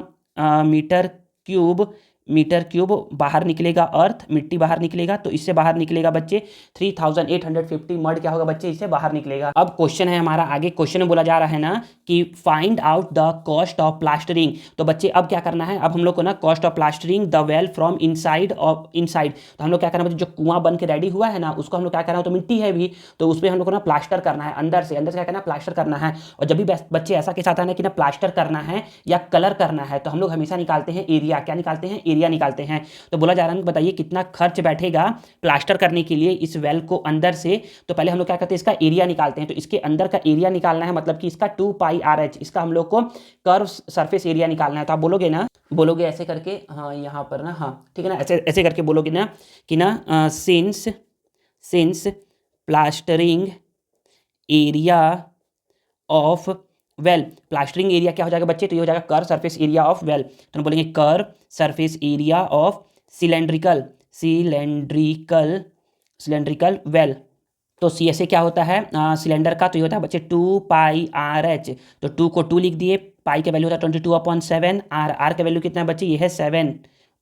मीटर क्यूब मीटर क्यूब बाहर निकलेगा, अर्थ मिट्टी बाहर निकलेगा, तो इससे बाहर निकलेगा बच्चे 3850 मड क्या होगा बच्चे, इससे बाहर निकलेगा। अब क्वेश्चन है हमारा आगे, क्वेश्चन में बोला जा रहा है ना कि find out the cost of plastering. तो बच्चे अब क्या करना है, अब हम लोग को ना cost of plastering the well from inside तो हम लोग क्या करना है, जो कुआं बन के रेडी हुआ है ना उसको हम लोग क्या करना है, तो मिट्टी है भी, तो उस पर हम लोग को ना प्लास्टर करना है, अंदर से क्या करना है, प्लास्टर करना है। और जब भी बच्चे ऐसा के साथ आना कि ना प्लास्टर करना है या कलर करना है, तो हम लोग हमेशा निकालते हैं एरिया। क्या निकालते हैं, एरिया निकालते हैं। तो बोला जा रहा है बताइए कितना खर्च बैठेगा प्लास्टर करने के लिए इस वेल को अंदर से। तो पहले हम लोग क्या करते हैं, इसका एरिया निकालते हैं। तो इसके अंदर का एरिया निकालना है, मतलब कि इसका 2πRH, इसका हम लोग को कर्व सरफेस एरिया निकालना है। तो आप बोलोगे ना, बोलोगे ऐसे करके, हाँ यहाँ पर ना, हाँ ठीक है ना, ऐसे ऐसे करके बोलोगे ना कि ना since plastering area of well, plastering area क्या हो जाएगा बच्चे, तो ये हो जाएगा curve surface area of well. तो हम बोलेंगे curve surface area of cylindrical well. तो सी ऐसे क्या होता है सिलेंडर का, तो ये होता है बच्चे 2πRH। तो 2 को 2 लिख दिए, पाई का वैल्यू होता है 22/7, आर का वैल्यू कितना है बच्चे, ये है 7,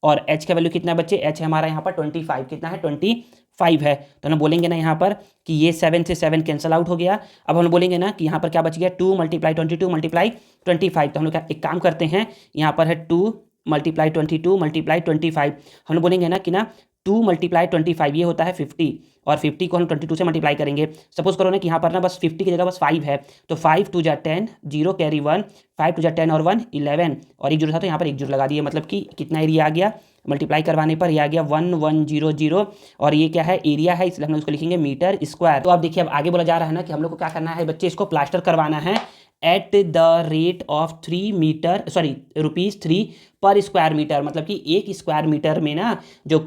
और एच का वैल्यू कितना है बच्चे, एच है हमारा यहाँ पर 25, कितना है 25 है। तो हम बोलेंगे ना यहाँ पर कि ये 7 से 7 कैंसिल आउट हो गया। अब हम बोलेंगे ना कि यहाँ पर क्या बच गया, 2 × 22 × 25। तो हम लोग एक काम करते हैं, यहाँ पर है 2 × 22 × 25। हम लोग बोलेंगे ना कि ना 2 × 25 ये होता है 50, और 50 को हम 22 से मल्टीप्लाई करेंगे। सपोज करो ना कि यहाँ पर ना बस 50 की जगह बस 5 है, तो 5 2 जा 10, 0 कैरी 1, 5 2 जा 10 और 1 11, और एक जीरो था तो यहाँ पर एक जीरो लगा दिए, मतलब कि कितना एरिया आ गया, मल्टीप्लाई करवाने पर ये आ गया 1100, और ये क्या है, एरिया है, इसलिए हम लोग इसको लिखेंगे मीटर स्क्वायर। तो आप देखिए अब आगे बोला जा रहा है ना कि हम लोग को क्या करना है बच्चे, इसको प्लास्टर करवाना है एट द रेट ऑफ ₹3 पर स्क्वायर मीटर, मतलब कि 1 स्क्वायर मीटर में ना जो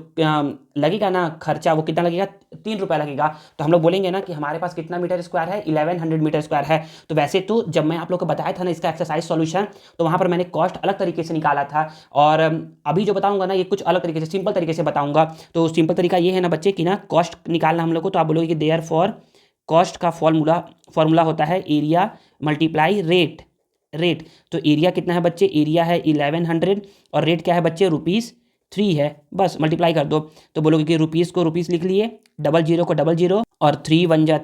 लगेगा ना खर्चा, वो कितना लगेगा, ₹3 लगेगा। तो हम लोग बोलेंगे ना कि हमारे पास कितना मीटर स्क्वायर है, 1100 मीटर स्क्वायर है। तो वैसे तो जब मैं आप लोग को बताया था ना इसका एक्सरसाइज सॉल्यूशन, तो वहाँ पर मैंने कॉस्ट अलग तरीके से निकाला था, और अभी जो बताऊंगा ना ये कुछ अलग तरीके से, सिंपल तरीके से बताऊंगा। तो सिंपल तरीका ये है ना बच्चे कि ना कॉस्ट निकालना हम लोग को, तो आप बोलोगे कि देयर फॉर कॉस्ट का फॉर्मूला होता है एरिया मल्टीप्लाई रेट। तो एरिया कितना है बच्चे, एरिया है 1100, और रेट क्या है बच्चे, ₹3 है, बस मल्टीप्लाई कर दो। तो बोलोगे कि रुपीज़ को रुपीज़ लिख लिए, 00 को 00, और 3 1 जा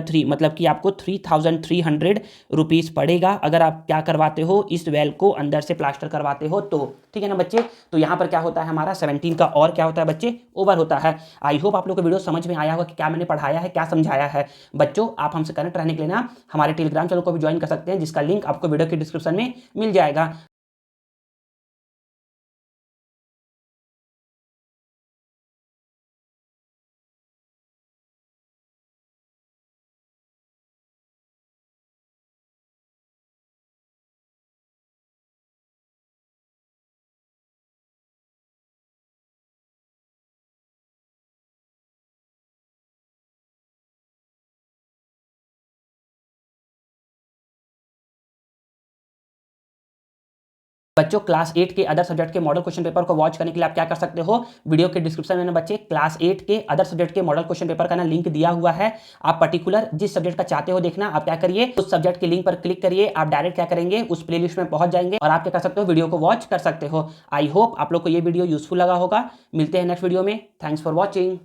3, मतलब कि आपको ₹3300 पड़ेगा अगर आप क्या करवाते हो, इस वेल को अंदर से प्लास्टर करवाते हो तो। ठीक है ना बच्चे, तो यहाँ पर क्या होता है हमारा 17 का और क्या होता है बच्चे, ओवर होता है। आई होप आप लोग को वीडियो समझ में आया होगा कि क्या मैंने पढ़ाया है, क्या समझाया है। बच्चों आप हमसे कनेक्ट रहने के लिए ना हमारे टेलीग्राम चैनल को भी ज्वाइन कर सकते हैं, जिसका लिंक आपको वीडियो के डिस्क्रिप्शन में मिल जाएगा। बच्चों क्लास 8 के अदर सब्जेक्ट के मॉडल क्वेश्चन पेपर को वॉच करने के लिए आप क्या कर सकते हो, वीडियो के डिस्क्रिप्शन में ना बच्चे क्लास 8 के अदर सब्जेक्ट के मॉडल क्वेश्चन पेपर का ना लिंक दिया हुआ है। आप पर्टिकुलर जिस सब्जेक्ट का चाहते हो देखना, आप क्या करिए उस सब्जेक्ट के लिंक पर क्लिक करिए, आप डायरेक्ट क्या करेंगे उस प्लेलिस्ट में पहुंच जाएंगे और आप क्या कर सकते हो, वीडियो को वॉच कर सकते हो। आई होप आप लोग को ये वीडियो यूजफुल लगा होगा। मिलते हैं नेक्स्ट वीडियो में। Thanks for watching.